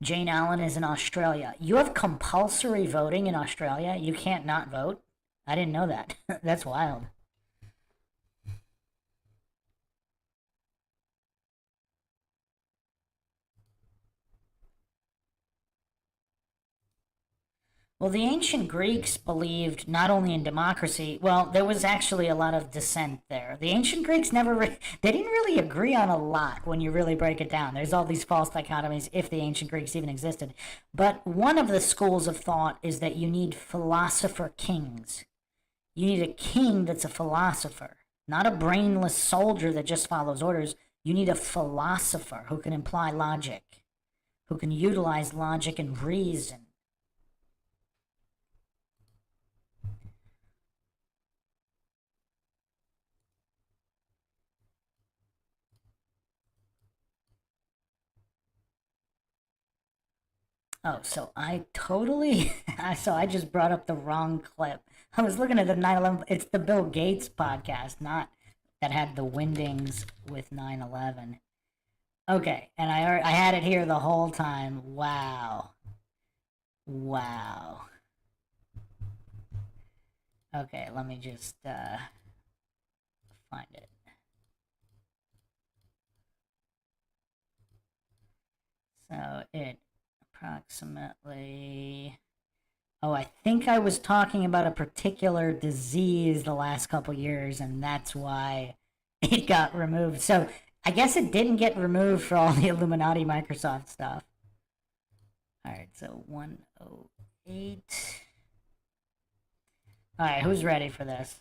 Jane Allen is in Australia. You have compulsory voting in Australia? You can't not vote? I didn't know that. That's wild. Well, the ancient Greeks believed not only in democracy, well, there was actually a lot of dissent there. The ancient Greeks they didn't really agree on a lot when you really break it down. There's all these false dichotomies if the ancient Greeks even existed. But one of the schools of thought is that you need philosopher kings. You need a king that's a philosopher, not a brainless soldier that just follows orders. You need a philosopher who can imply logic, who can utilize logic and reason. Oh, so I totally, so I just brought up the wrong clip. I was looking at the 9/11. It's the Bill Gates podcast, not that had the windings with 9/11. Okay, and I had it here the whole time. Wow. Wow. Okay, let me just find it. So it approximately. Oh, I think I was talking about a particular disease the last couple years, and that's why it got removed. So I guess it didn't get removed for all the Illuminati Microsoft stuff. All right, so 108. All right, who's ready for this?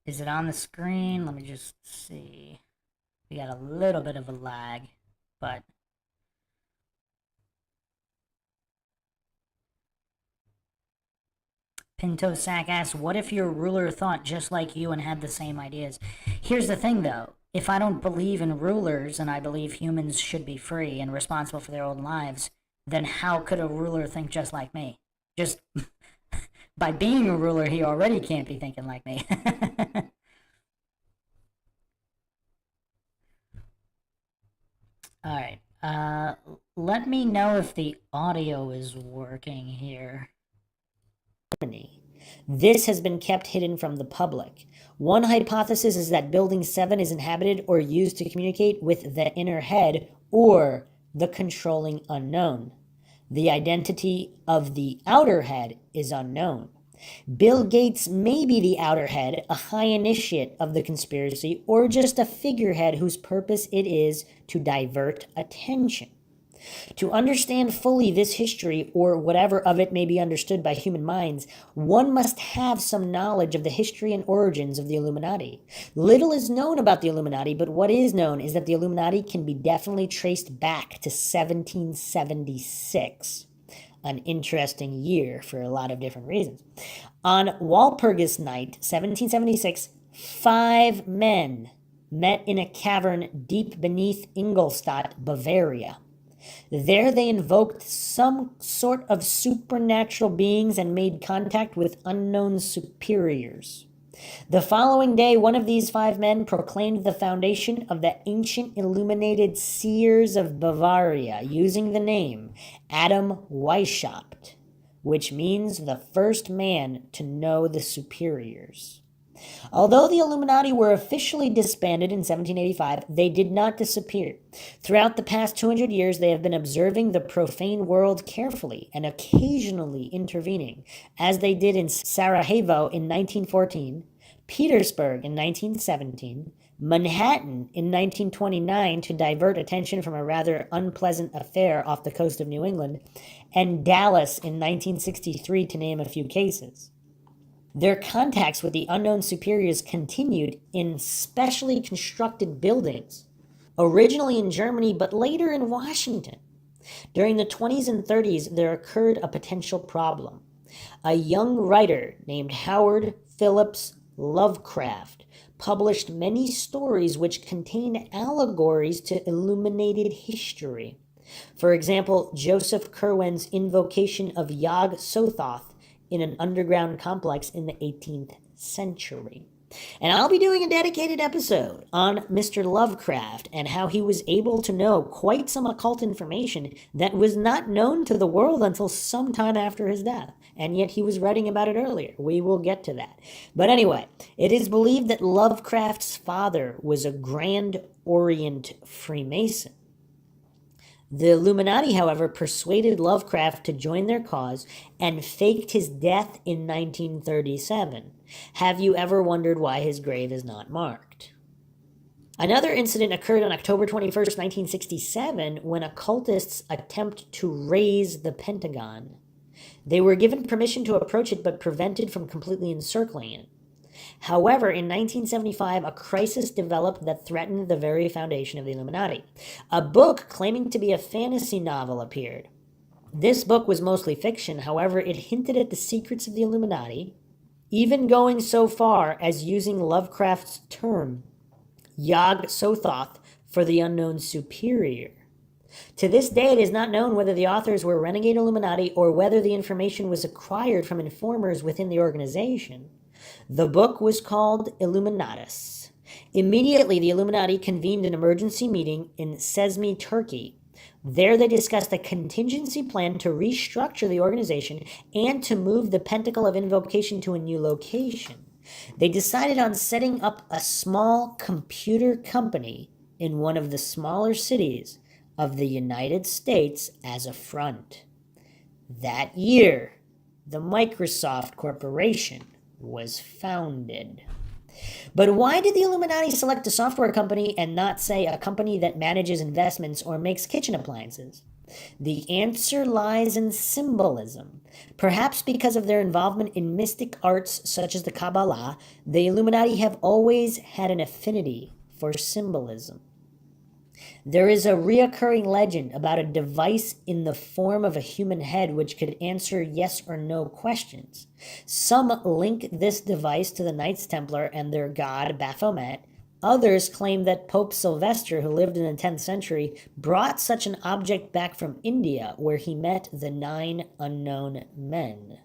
Is it on the screen? Let me just see. We got a little bit of a lag, but Pinto Sack asks, what if your ruler thought just like you and had the same ideas? Here's the thing, though. If I don't believe in rulers and I believe humans should be free and responsible for their own lives, then how could a ruler think just like me? Just by being a ruler, he already can't be thinking like me. All right. Let me know if the audio is working here. This has been kept hidden from the public. One hypothesis is that Building 7 is inhabited or used to communicate with the inner head or the controlling unknown. The identity of the outer head is unknown. Bill Gates may be the outer head, a high initiate of the conspiracy, or just a figurehead whose purpose it is to divert attention. To understand fully this history, or whatever of it may be understood by human minds, one must have some knowledge of the history and origins of the Illuminati. Little is known about the Illuminati, but what is known is that the Illuminati can be definitely traced back to 1776. An interesting year for a lot of different reasons. On Walpurgis Night, 1776, 5 men met in a cavern deep beneath Ingolstadt, Bavaria. There they invoked some sort of supernatural beings and made contact with unknown superiors. The following day, one of these 5 men proclaimed the foundation of the ancient illuminated seers of Bavaria using the name Adam Weishaupt, which means the first man to know the superiors. Although the Illuminati were officially disbanded in 1785, they did not disappear. Throughout the past 200 years, they have been observing the profane world carefully and occasionally intervening, as they did in Sarajevo in 1914, Petersburg in 1917, Manhattan in 1929 to divert attention from a rather unpleasant affair off the coast of New England, and Dallas in 1963 to name a few cases. Their contacts with the unknown superiors continued in specially constructed buildings, originally in Germany but later in Washington. During the 20s and 30s, there occurred a potential problem. A young writer named Howard Phillips Lovecraft published many stories which contained allegories to illuminated history. For example, Joseph Curwen's invocation of Yog Sothoth in an underground complex in the 18th century. And I'll be doing a dedicated episode on Mr. Lovecraft and how he was able to know quite some occult information that was not known to the world until some time after his death. And yet he was writing about it earlier. We will get to that. But anyway, it is believed that Lovecraft's father was a Grand Orient Freemason. The Illuminati, however, persuaded Lovecraft to join their cause and faked his death in 1937. Have you ever wondered why his grave is not marked? Another incident occurred on October 21st, 1967, when occultists attempt to raise the Pentagon. They were given permission to approach it but prevented from completely encircling it. However, in 1975, a crisis developed that threatened the very foundation of the Illuminati. A book claiming to be a fantasy novel appeared. This book was mostly fiction, however, it hinted at the secrets of the Illuminati, even going so far as using Lovecraft's term, Yog Sothoth, for the unknown superior. To this day, it is not known whether the authors were renegade Illuminati or whether the information was acquired from informers within the organization. The book was called Illuminatus. Immediately, the Illuminati convened an emergency meeting in Sesmi, Turkey. There they discussed a contingency plan to restructure the organization and to move the Pentacle of Invocation to a new location. They decided on setting up a small computer company in one of the smaller cities of the United States as a front. That year, the Microsoft Corporation was founded. But why did the Illuminati select a software company and not, say, a company that manages investments or makes kitchen appliances? The answer lies in symbolism. Perhaps because of their involvement in mystic arts such as the Kabbalah, the Illuminati have always had an affinity for symbolism. There is a reoccurring legend about a device in the form of a human head which could answer yes or no questions. Some link this device to the Knights Templar and their god Baphomet. Others claim that Pope Sylvester, who lived in the 10th century, brought such an object back from India, where he met the 9 unknown men.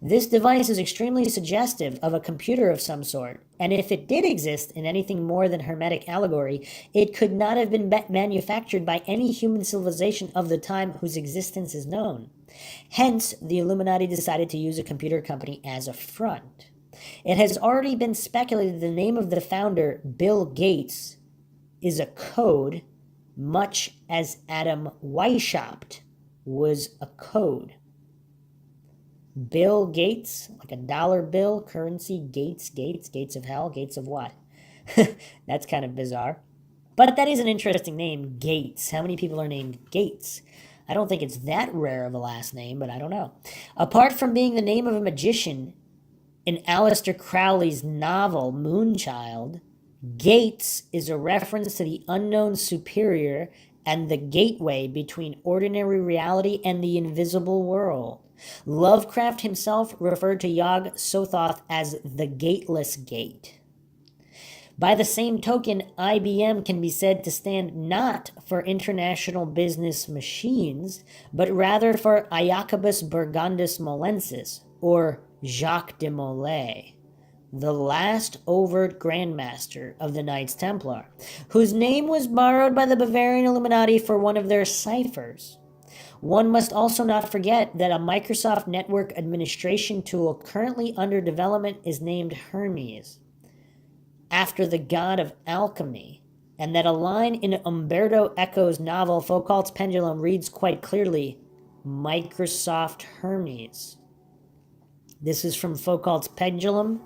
This device is extremely suggestive of a computer of some sort, and if it did exist in anything more than hermetic allegory, it could not have been manufactured by any human civilization of the time whose existence is known. Hence, the Illuminati decided to use a computer company as a front. It has already been speculated the name of the founder, Bill Gates, is a code, much as Adam Weishaupt was a code. Bill Gates, like a dollar bill, currency, gates of hell, gates of what? That's kind of bizarre. But that is an interesting name, Gates. How many people are named Gates? I don't think it's that rare of a last name, but I don't know. Apart from being the name of a magician in Aleister Crowley's novel Moonchild, Gates is a reference to the unknown superior and the gateway between ordinary reality and the invisible world. Lovecraft himself referred to Yog Sothoth as the Gateless Gate. By the same token, IBM can be said to stand not for International Business Machines, but rather for Iacobus Burgundus Molensis, or Jacques de Molay, the last overt Grandmaster of the Knights Templar, whose name was borrowed by the Bavarian Illuminati for one of their ciphers. One must also not forget that a Microsoft Network administration tool currently under development is named Hermes, after the god of alchemy, and that a line in Umberto Eco's novel Foucault's Pendulum reads quite clearly, Microsoft Hermes. This is from Foucault's Pendulum,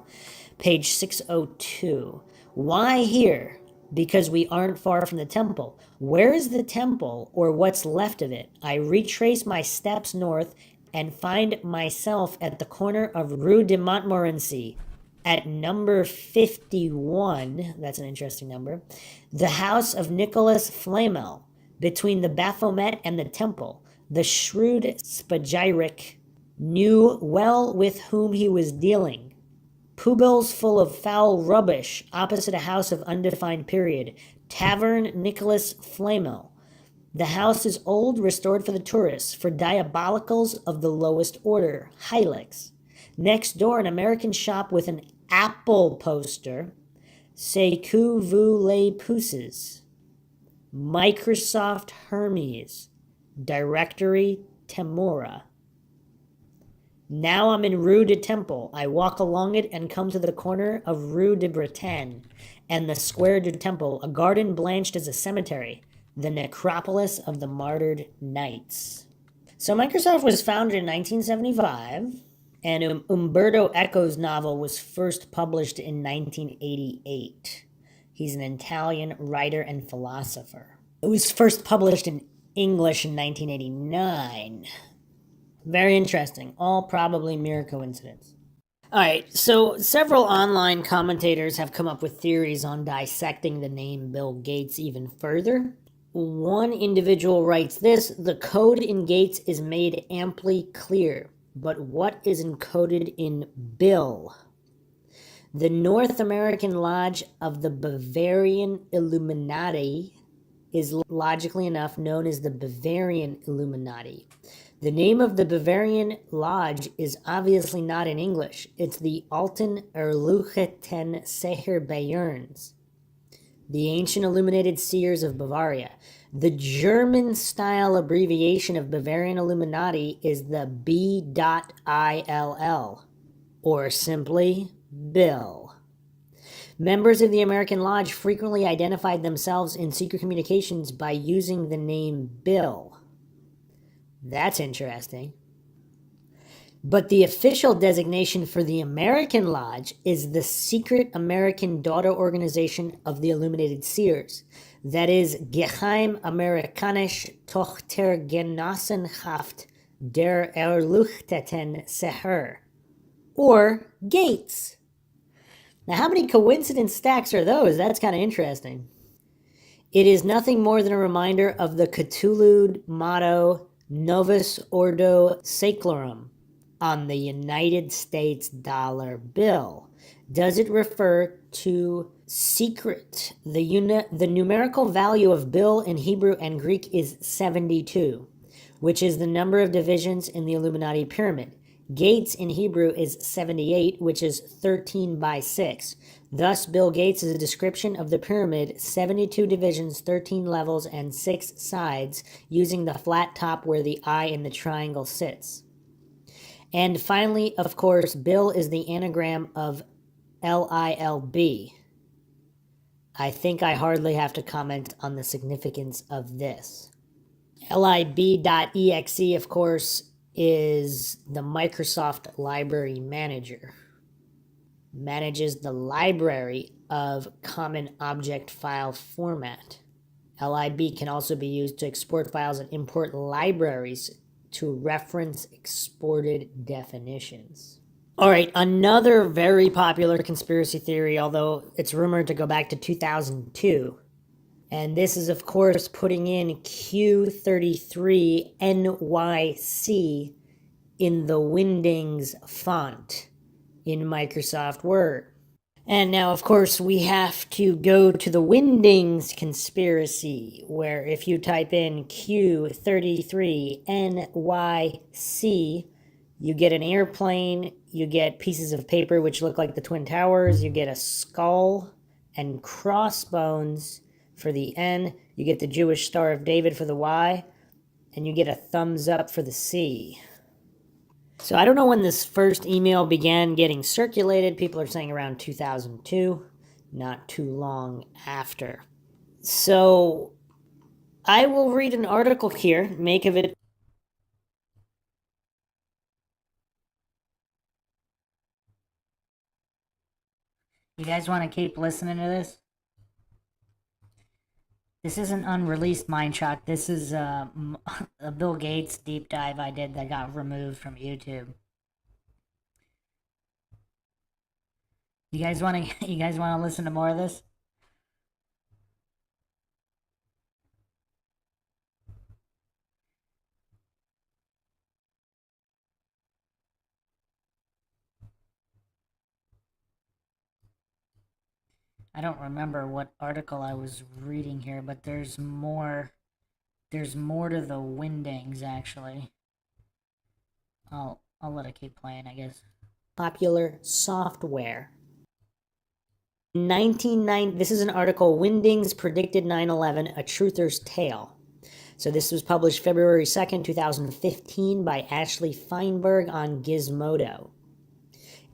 page 602. Why here? Because we aren't far from the temple. Where is the temple, or what's left of it? I retrace my steps north and find myself at the corner of Rue de Montmorency, at number 51, that's an interesting number, the house of Nicholas Flamel, between the Baphomet and the temple. The shrewd Spagyric knew well with whom he was dealing. Poubelles full of foul rubbish opposite a house of undefined period. Tavern Nicholas Flamel. The house is old, restored for the tourists, for diabolicals of the lowest order. Hilux. Next door, an American shop with an Apple poster. C'est que vous les pouces. Microsoft Hermes. Directory Temora. Now I'm in Rue de Temple. I walk along it and come to the corner of Rue de Bretagne and the Square du Temple, a garden blanched as a cemetery, the necropolis of the martyred knights. So Microsoft was founded in 1975, and Umberto Eco's novel was first published in 1988. He's an Italian writer and philosopher. It was first published in English in 1989. Very interesting. All probably mere coincidence. All right, so several online commentators have come up with theories on dissecting the name Bill Gates even further. One individual writes this: the code in Gates is made amply clear, but what is encoded in Bill? The North American Lodge of the Bavarian Illuminati is logically enough known as the Bavarian Illuminati. The name of the Bavarian Lodge is obviously not in English. It's the Alten Erleuchteten Seher Bayerns, the ancient illuminated seers of Bavaria. The German-style abbreviation of Bavarian Illuminati is the B.ILL, or simply Bill. Members of the American Lodge frequently identified themselves in secret communications by using the name Bill. That's interesting. But the official designation for the American Lodge is the Secret American Daughter Organization of the Illuminated Seers. That is Geheim Amerikanische Tochtergenossenschaft der Erleuchteten Seher, or Gates. Now, how many coincidence stacks are those? That's kind of interesting. It is nothing more than a reminder of the Cthulhu motto Novus Ordo Seclorum on the United States dollar bill. Does it refer to secret? The numerical value of bill in Hebrew and Greek is 72, which is the number of divisions in the Illuminati pyramid. Gates in Hebrew is 78, which is 13 by 6. Thus, Bill Gates is a description of the pyramid, 72 divisions, 13 levels, and 6 sides, using the flat top where the eye in the triangle sits. And finally, of course, Bill is the anagram of LILB. I think I hardly have to comment on the significance of this. lib.exe, of course, is the Microsoft Library Manager. Manages the library of Common Object File Format. LIB can also be used to export files and import libraries to reference exported definitions. All right, another very popular conspiracy theory, although it's rumored to go back to 2002. And this is, of course, putting in Q33NYC in the Windings font in Microsoft Word. And now, of course, we have to go to the Windings conspiracy, where if you type in Q33NYC, you get an airplane, you get pieces of paper which look like the Twin Towers, you get a skull and crossbones for the N, you get the Jewish Star of David for the Y, and you get a thumbs up for the C. So I don't know when this first email began getting circulated. People are saying around 2002, not too long after. So I will read an article here, make of it. You guys want to keep listening to this? This is an unreleased Mindshock. This is a Bill Gates deep dive I did that got removed from YouTube. You guys want to? You guys want to listen to more of this? I don't remember what article I was reading here, but there's more. There's more to the Windings actually. I'll let it keep playing, I guess. Popular software. 1990, this is an article, Windings Predicted 9/11, A Truther's Tale. So this was published February 2nd, 2015 by Ashley Feinberg on Gizmodo.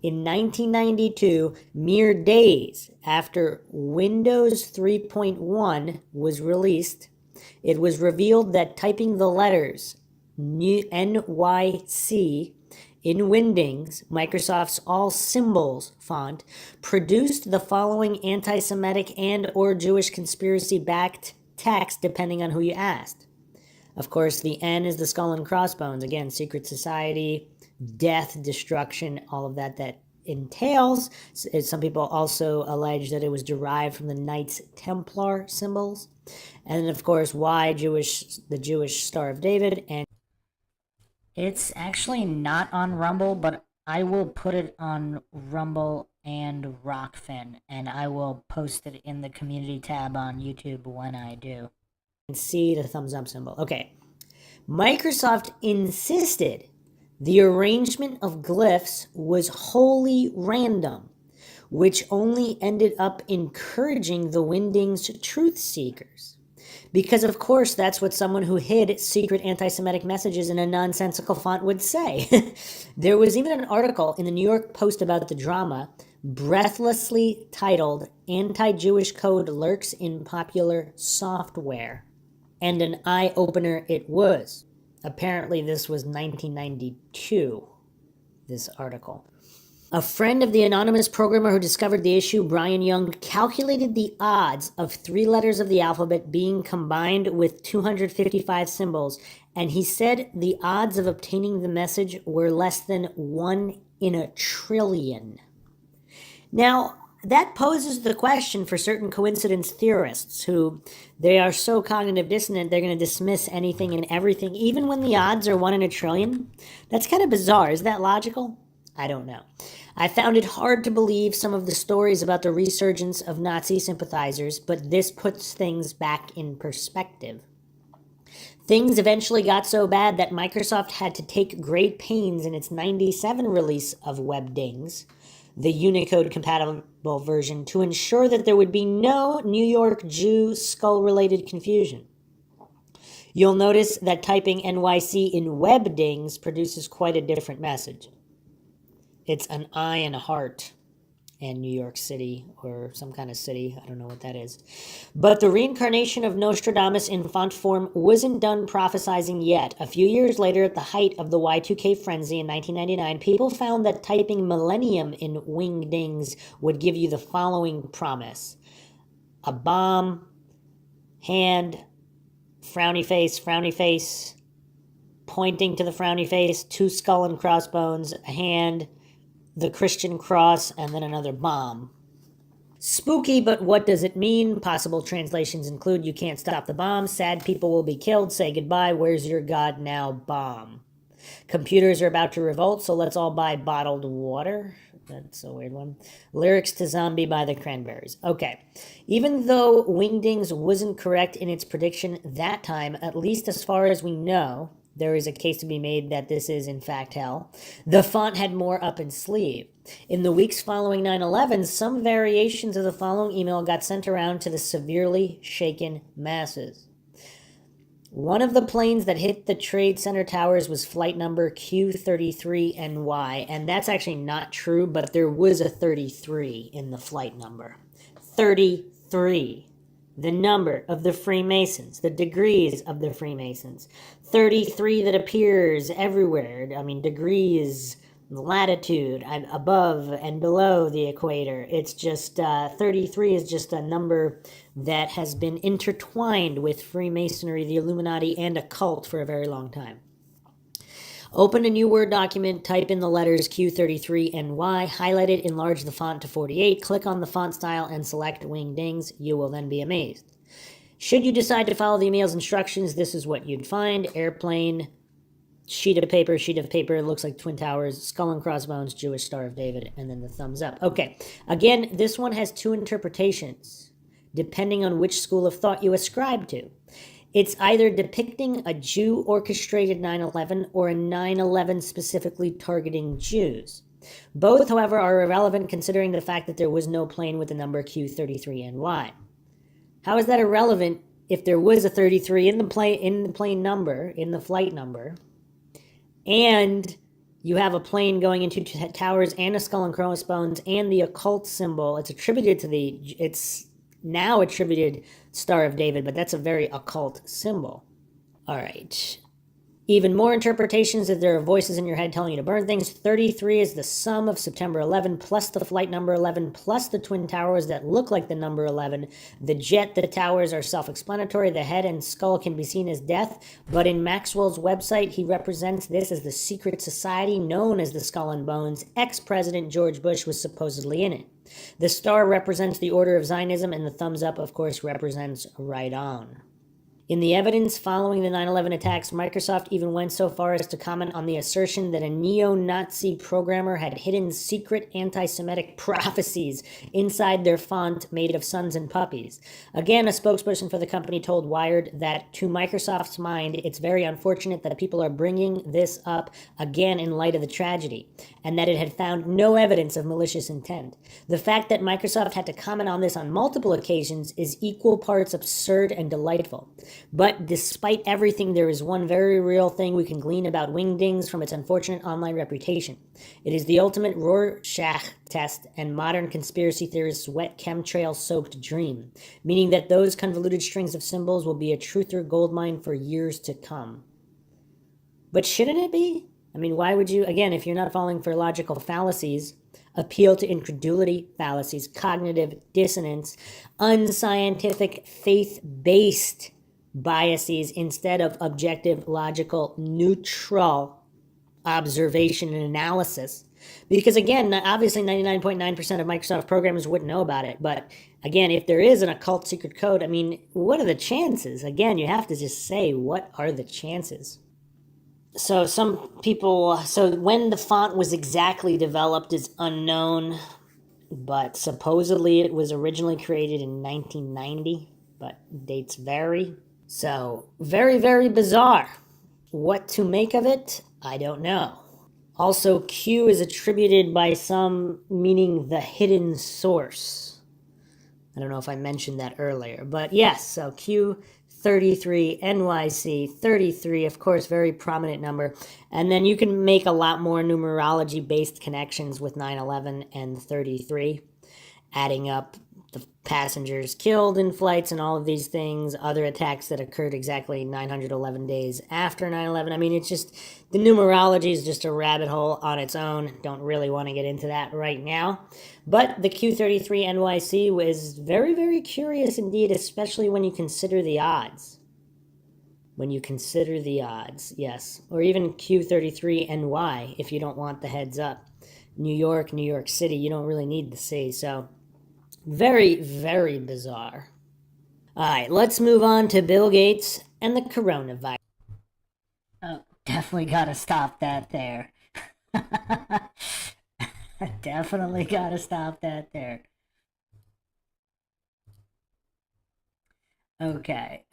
In 1992, mere days after Windows 3.1 was released, it was revealed that typing the letters NYC in Windings, Microsoft's all symbols font, produced the following anti-Semitic and or Jewish conspiracy-backed text depending on who you asked. Of course, the N is the skull and crossbones. Again, secret society, death, destruction, all of that entails. Some people also allege that it was derived from the Knights Templar symbols. And of course, Y, the Jewish Star of David. And it's actually not on Rumble, but I will put it on Rumble and Rockfin, and I will post it in the community tab on YouTube when I do. C, the thumbs up symbol. Okay. Microsoft insisted the arrangement of glyphs was wholly random, which only ended up encouraging the Windings truth seekers. Because, of course, that's what someone who hid secret anti-Semitic messages in a nonsensical font would say. There was even an article in the New York Post about the drama, breathlessly titled, Anti-Jewish Code Lurks in Popular Software. And an eye-opener it was. Apparently this was 1992, this article. A friend of the anonymous programmer who discovered the issue, Brian Young, calculated the odds of 3 letters of the alphabet being combined with 255 symbols, and he said the odds of obtaining the message were less than 1 in a trillion. Now, that poses the question for certain coincidence theorists who, they are so cognitive dissonant, they're going to dismiss anything and everything, even when the odds are 1 in a trillion. That's kind of bizarre. Is that logical? I don't know. I found it hard to believe some of the stories about the resurgence of Nazi sympathizers, but this puts things back in perspective. Things eventually got so bad that Microsoft had to take great pains in its 97 release of Webdings, the Unicode-compatible version, to ensure that there would be no New York Jew skull-related confusion. You'll notice that typing NYC in Webdings produces quite a different message. It's an eye and a heart in New York City, or some kind of city. I don't know what that is. But the reincarnation of Nostradamus in font form wasn't done prophesizing yet. A few years later, at the height of the Y2K frenzy in 1999, people found that typing millennium in Wingdings would give you the following promise. A bomb, hand, frowny face, pointing to the frowny face, 2 skull and crossbones, a hand, the Christian cross, and then another bomb. Spooky, but what does it mean? Possible translations include, you can't stop the bomb, sad people will be killed, say goodbye, where's your God now, bomb. Computers are about to revolt, so let's all buy bottled water. That's a weird one. Lyrics to Zombie by the Cranberries. Okay. Even though Wingdings wasn't correct in its prediction that time, at least as far as we know, there is a case to be made that this is, in fact, hell. The font had more up its sleeve. In the weeks following 9/11, some variations of the following email got sent around to the severely shaken masses. One of the planes that hit the Trade Center towers was flight number Q33NY, and that's actually not true, but there was a 33 in the flight number. 33. The number of the Freemasons, the degrees of the Freemasons. 33 that appears everywhere. I mean, degrees, latitude, above and below the equator. It's just 33 is just a number that has been intertwined with Freemasonry, the Illuminati, and occult for a very long time. Open a new Word document, type in the letters Q33NY, highlight it, enlarge the font to 48, click on the font style, and select Wingdings. You will then be amazed. Should you decide to follow the email's instructions, this is what you'd find. Airplane, sheet of paper, it looks like Twin Towers, skull and crossbones, Jewish Star of David, and then the thumbs up. Okay, again, this one has two interpretations, depending on which school of thought you ascribe to. It's either depicting a Jew-orchestrated 9/11 or a 9/11 specifically targeting Jews. Both, however, are irrelevant considering the fact that there was no plane with the number Q33NY. How is that irrelevant if there was a 33 in the plane number, in the flight number, and you have a plane going into towers and a skull and crossbones and the occult symbol? It's now attributed Star of David, but that's a very occult symbol. All right. Even more interpretations if there are voices in your head telling you to burn things. 33 is the sum of September 11 plus the flight number 11 plus the Twin Towers that look like the number 11. The jet, the towers are self-explanatory. The head and skull can be seen as death, but in Maxwell's website, he represents this as the secret society known as the Skull and Bones. Ex-President George Bush was supposedly in it. The star represents the Order of Zionism, and the thumbs up, of course, represents right on. In the evidence following the 9/11 attacks, Microsoft even went so far as to comment on the assertion that a neo-Nazi programmer had hidden secret anti-Semitic prophecies inside their font made of suns and puppies. Again, a spokesperson for the company told Wired that, to Microsoft's mind, it's very unfortunate that people are bringing this up again in light of the tragedy, and that it had found no evidence of malicious intent. The fact that Microsoft had to comment on this on multiple occasions is equal parts absurd and delightful. But despite everything, there is one very real thing we can glean about Wingdings from its unfortunate online reputation. It is the ultimate Rorschach test and modern conspiracy theorists' wet chemtrail-soaked dream, meaning that those convoluted strings of symbols will be a truther goldmine for years to come. But shouldn't it be? I mean, why would you, again, if you're not falling for logical fallacies, appeal to incredulity fallacies, cognitive dissonance, unscientific, faith-based biases instead of objective, logical, neutral observation and analysis? Because again, obviously 99.9% of Microsoft programmers wouldn't know about it. But again, if there is an occult secret code, I mean, what are the chances? Again, you have to just say, what are the chances? So when the font was exactly developed is unknown, but supposedly it was originally created in 1990, but dates vary. So, very, very bizarre. What to make of it? I don't know. Also, Q is attributed by some meaning the hidden source. I don't know if I mentioned that earlier, but yes, so Q33, NYC, 33, of course, very prominent number. And then you can make a lot more numerology-based connections with 9/11 and 33, adding up the passengers killed in flights and all of these things, other attacks that occurred exactly 911 days after 9/11. I mean, it's just, the numerology is just a rabbit hole on its own. Don't really want to get into that right now. But the Q33 NYC was very, very curious indeed, especially when you consider the odds. When you consider the odds, yes. Or even Q33 NY if you don't want the heads up. New York, New York City, you don't really need the C, so very, very bizarre. All right, let's move on to Bill Gates and the coronavirus. Oh, definitely gotta stop that there. Definitely gotta stop that there. Okay.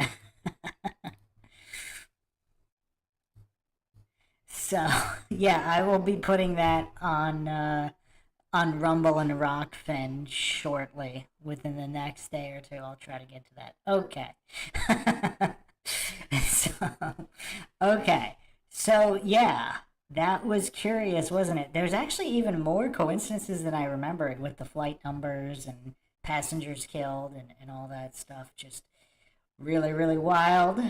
So, yeah, I will be putting that on Rumble and Rockfin shortly, within the next day or two. I'll try to get to that. Okay. So, Okay. So, yeah, that was curious, wasn't it? There's actually even more coincidences than I remembered with the flight numbers and passengers killed and all that stuff. Just really, really wild.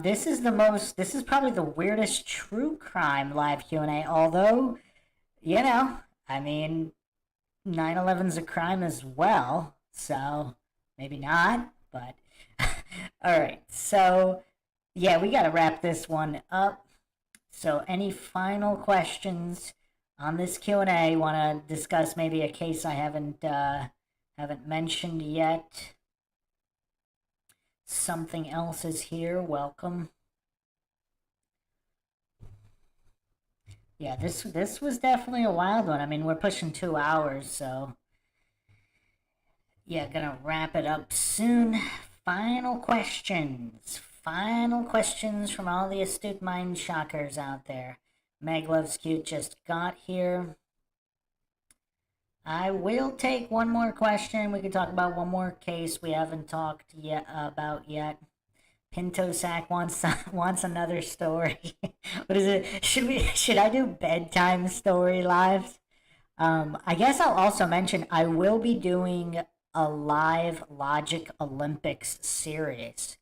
This is probably the weirdest true crime live Q&A, although, you know, I mean, 9/11's a crime as well, so maybe not, but all right. So, yeah, we got to wrap this one up. So, any final questions on this Q&A? Want to discuss maybe a case I haven't mentioned yet? Something else is here. Welcome. Yeah, this was definitely a wild one. I mean, we're pushing 2 hours, so yeah, gonna wrap it up soon. Final questions. Final questions from all the astute mind shockers out there. Meg Loves Cute just got here. I will take one more question. We can talk about one more case we haven't talked yet about yet. Pinto Sack wants wants another story. What is it? Should I do bedtime story lives? I guess I'll also mention I will be doing a live Logic Olympics series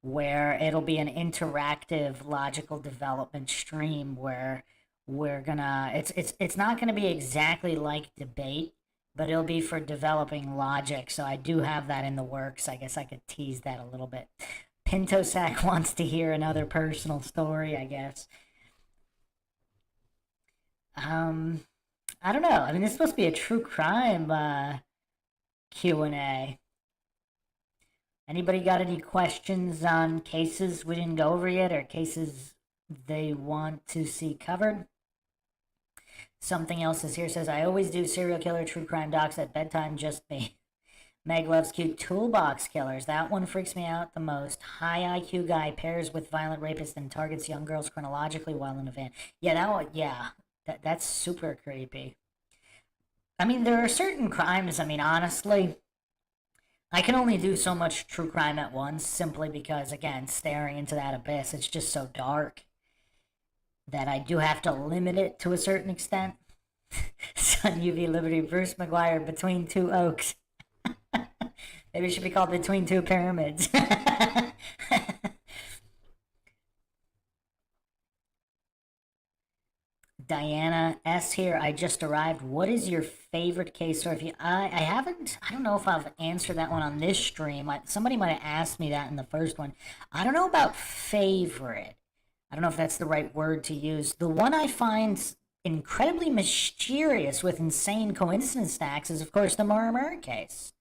where it'll be an interactive logical development stream where we're gonna it's not gonna be exactly like debate, but it'll be for developing logic. So I do have that in the works. I guess I could tease that a little bit. Pinto Sack wants to hear another personal story, I guess. Um, I don't know. I mean, this is supposed to be a true crime Q&A. Anybody got any questions on cases we didn't go over yet or cases they want to see covered? Something else is here says, I always do serial killer true crime docs at bedtime, just me. Meg Loves Cute Toolbox Killers. That one freaks me out the most. High IQ guy pairs with violent rapist and targets young girls chronologically while in a van. Yeah, that one, yeah. That's super creepy. I mean, there are certain crimes, I mean, honestly, I can only do so much true crime at once simply because, again, staring into that abyss, it's just so dark that I do have to limit it to a certain extent. Sun UV Liberty, Bruce McGuire, Between Two Oaks. Maybe it should be called Between Two Pyramids. Diana S here. I just arrived. What is your favorite case? Or if you, I haven't. I don't know if I've answered that one on this stream. Somebody might have asked me that in the first one. I don't know about favorite. I don't know if that's the right word to use. The one I find incredibly mysterious with insane coincidence stacks is, of course, the Murray case.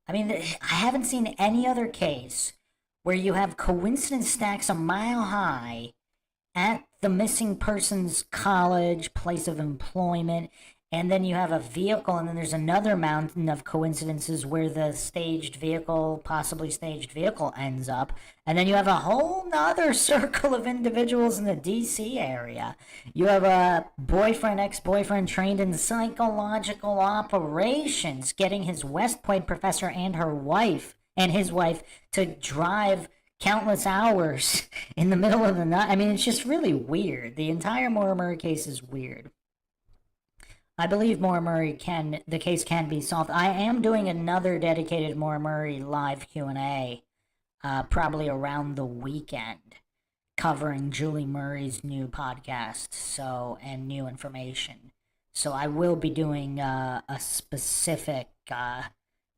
I mean, I haven't seen any other case where you have coincidence stacks a mile high at the missing person's college, place of employment, and then you have a vehicle, and then there's another mountain of coincidences where the staged vehicle, possibly staged vehicle, ends up. And then you have a whole nother circle of individuals in the DC area. You have a boyfriend, ex boyfriend trained in psychological operations, getting his West Point professor and her wife, and his wife, to drive countless hours in the middle of the night. I mean, it's just really weird. The entire Maura Murray case is weird. I believe Maura Murray the case can be solved. I am doing another dedicated Maura Murray live Q&A, probably around the weekend, covering Julie Murray's new podcast, and new information. So I will be doing a specific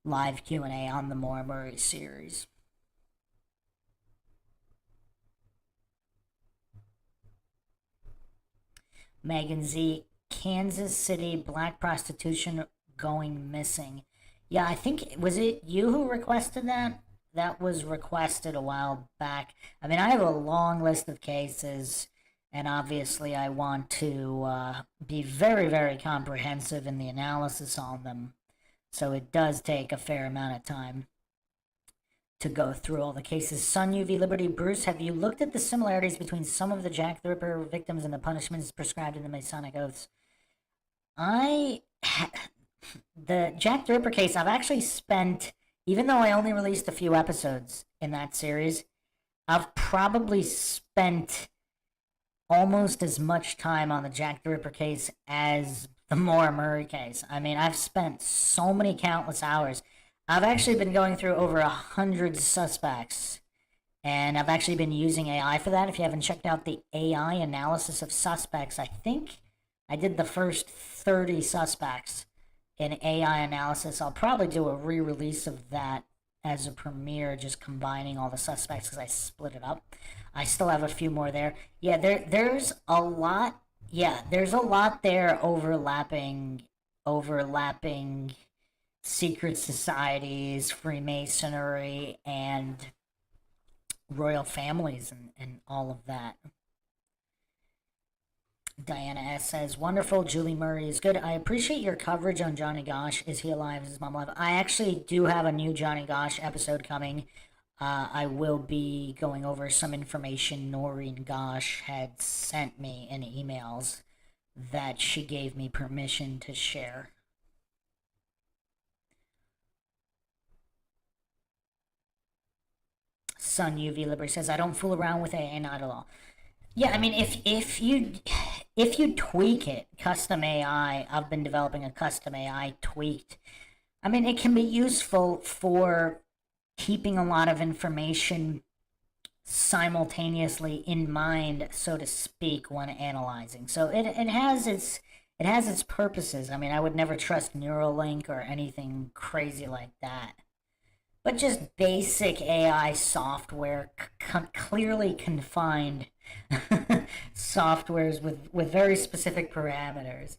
live Q&A on the Maura Murray series. Megan Z, Kansas City black prostitution going missing. Yeah, I think, was it you who requested that? That was requested a while back. I mean, I have a long list of cases, and obviously I want to be very, very comprehensive in the analysis on them. So it does take a fair amount of time to go through all the cases. Sun UV Liberty, Bruce, have you looked at the similarities between some of the Jack the Ripper victims and the punishments prescribed in the Masonic oaths? The Jack the Ripper case, I've actually spent, even though I only released a few episodes in that series, I've probably spent almost as much time on the Jack the Ripper case as the Maura Murray case. I mean, I've spent so many countless hours. I've actually been going through over 100 suspects, and I've actually been using AI for that. If you haven't checked out the AI analysis of suspects, I think I did the first 30 suspects in AI analysis. I'll probably do a re-release of that as a premiere, just combining all the suspects because I split it up. I still have a few more there. Yeah, there's a lot. Yeah, there's a lot there overlapping secret societies, Freemasonry, and royal families, and all of that. Diana S says, wonderful. Julie Murray is good. I appreciate your coverage on Johnny Gosh. Is he alive? Is his mom alive? I actually do have a new Johnny Gosh episode coming. I will be going over some information Noreen Gosh had sent me in emails that she gave me permission to share. Sun UV Liberty says, I don't fool around with AA, not at all. Yeah, I mean, if you tweak it, custom AI, I've been developing a custom AI tweaked. I mean, it can be useful for keeping a lot of information simultaneously in mind, so to speak, when analyzing. So it has its purposes. I mean, I would never trust Neuralink or anything crazy like that. But just basic AI software, clearly confined softwares with very specific parameters.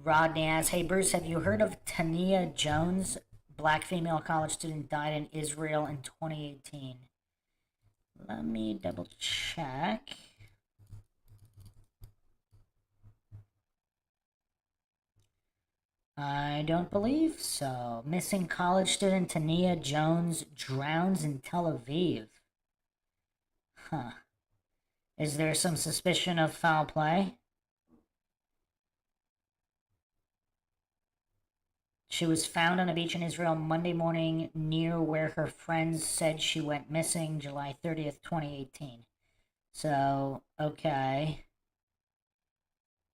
Rodney asks, hey Bruce, have you heard of Tania Jones? Black female college student died in Israel in 2018. Let me double check. I don't believe so. Missing college student Tania Jones drowns in Tel Aviv. Huh. Is there some suspicion of foul play? She was found on a beach in Israel Monday morning near where her friends said she went missing July 30th, 2018. So, okay.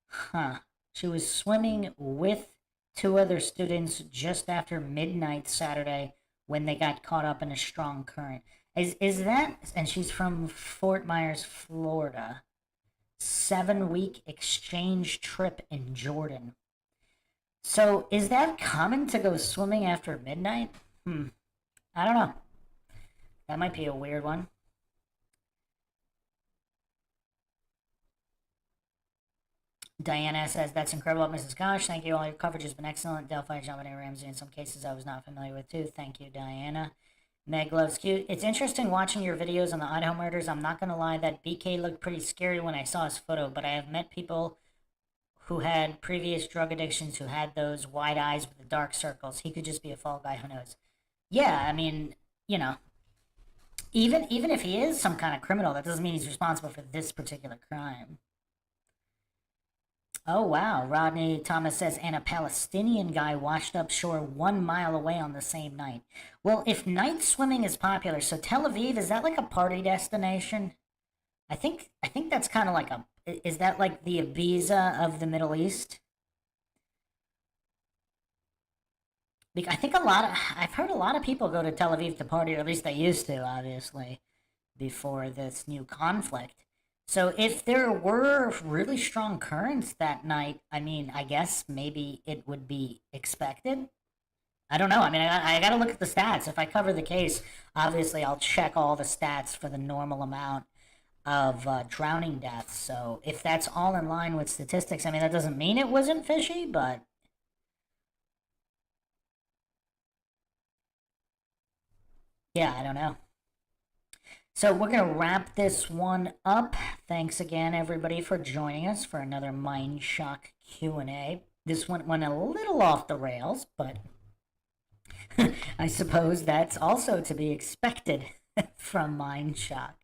Huh. She was swimming with two other students just after midnight Saturday when they got caught up in a strong current. Is that, and she's from Fort Myers, Florida. 7-week exchange trip in Jordan. So is that common to go swimming after midnight? I don't know. That might be a weird one. Diana says, that's incredible, Mrs. Gosh. Thank you. All your coverage has been excellent. Delphi, Jean-Benet Ramsey, in some cases I was not familiar with, too. Thank you, Diana. Meg loves cute. It's interesting watching your videos on the Idaho murders. I'm not going to lie, that BK looked pretty scary when I saw his photo, but I have met people who had previous drug addictions who had those wide eyes with the dark circles. He could just be a fall guy. Who knows? Yeah, I mean, you know, even if he is some kind of criminal, that doesn't mean he's responsible for this particular crime. Oh wow, Rodney Thomas says, and a Palestinian guy washed up shore 1 mile away on the same night. Well, if night swimming is popular, so Tel Aviv, is that like a party destination? I think that's kind of like a, is that like the Ibiza of the Middle East? I think I've heard a lot of people go to Tel Aviv to party, or at least they used to, obviously, before this new conflict. So if there were really strong currents that night, I mean, I guess maybe it would be expected. I don't know. I mean, I got to look at the stats. If I cover the case, obviously I'll check all the stats for the normal amount of drowning deaths. So if that's all in line with statistics, I mean, that doesn't mean it wasn't fishy, but yeah, I don't know. So we're going to wrap this one up. Thanks again, everybody, for joining us for another Mindshock Q&A. This one went a little off the rails, but I suppose that's also to be expected from Mindshock.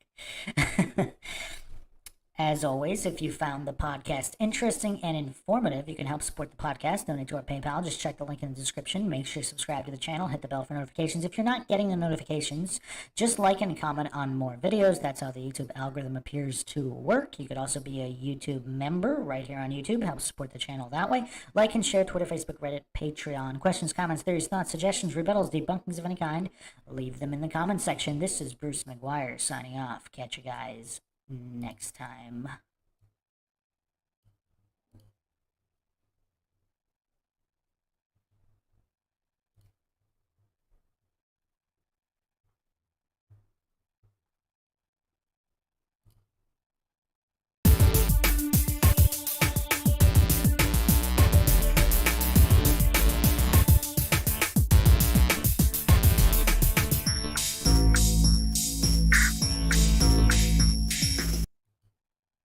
As always, if you found the podcast interesting and informative, you can help support the podcast. Donate to our PayPal. Just check the link in the description. Make sure you subscribe to the channel. Hit the bell for notifications. If you're not getting the notifications, just like and comment on more videos. That's how the YouTube algorithm appears to work. You could also be a YouTube member right here on YouTube. Help support the channel that way. Like and share Twitter, Facebook, Reddit, Patreon. Questions, comments, theories, thoughts, suggestions, rebuttals, debunkings of any kind. Leave them in the comment section. This is Bruce McGuire signing off. Catch you guys next time.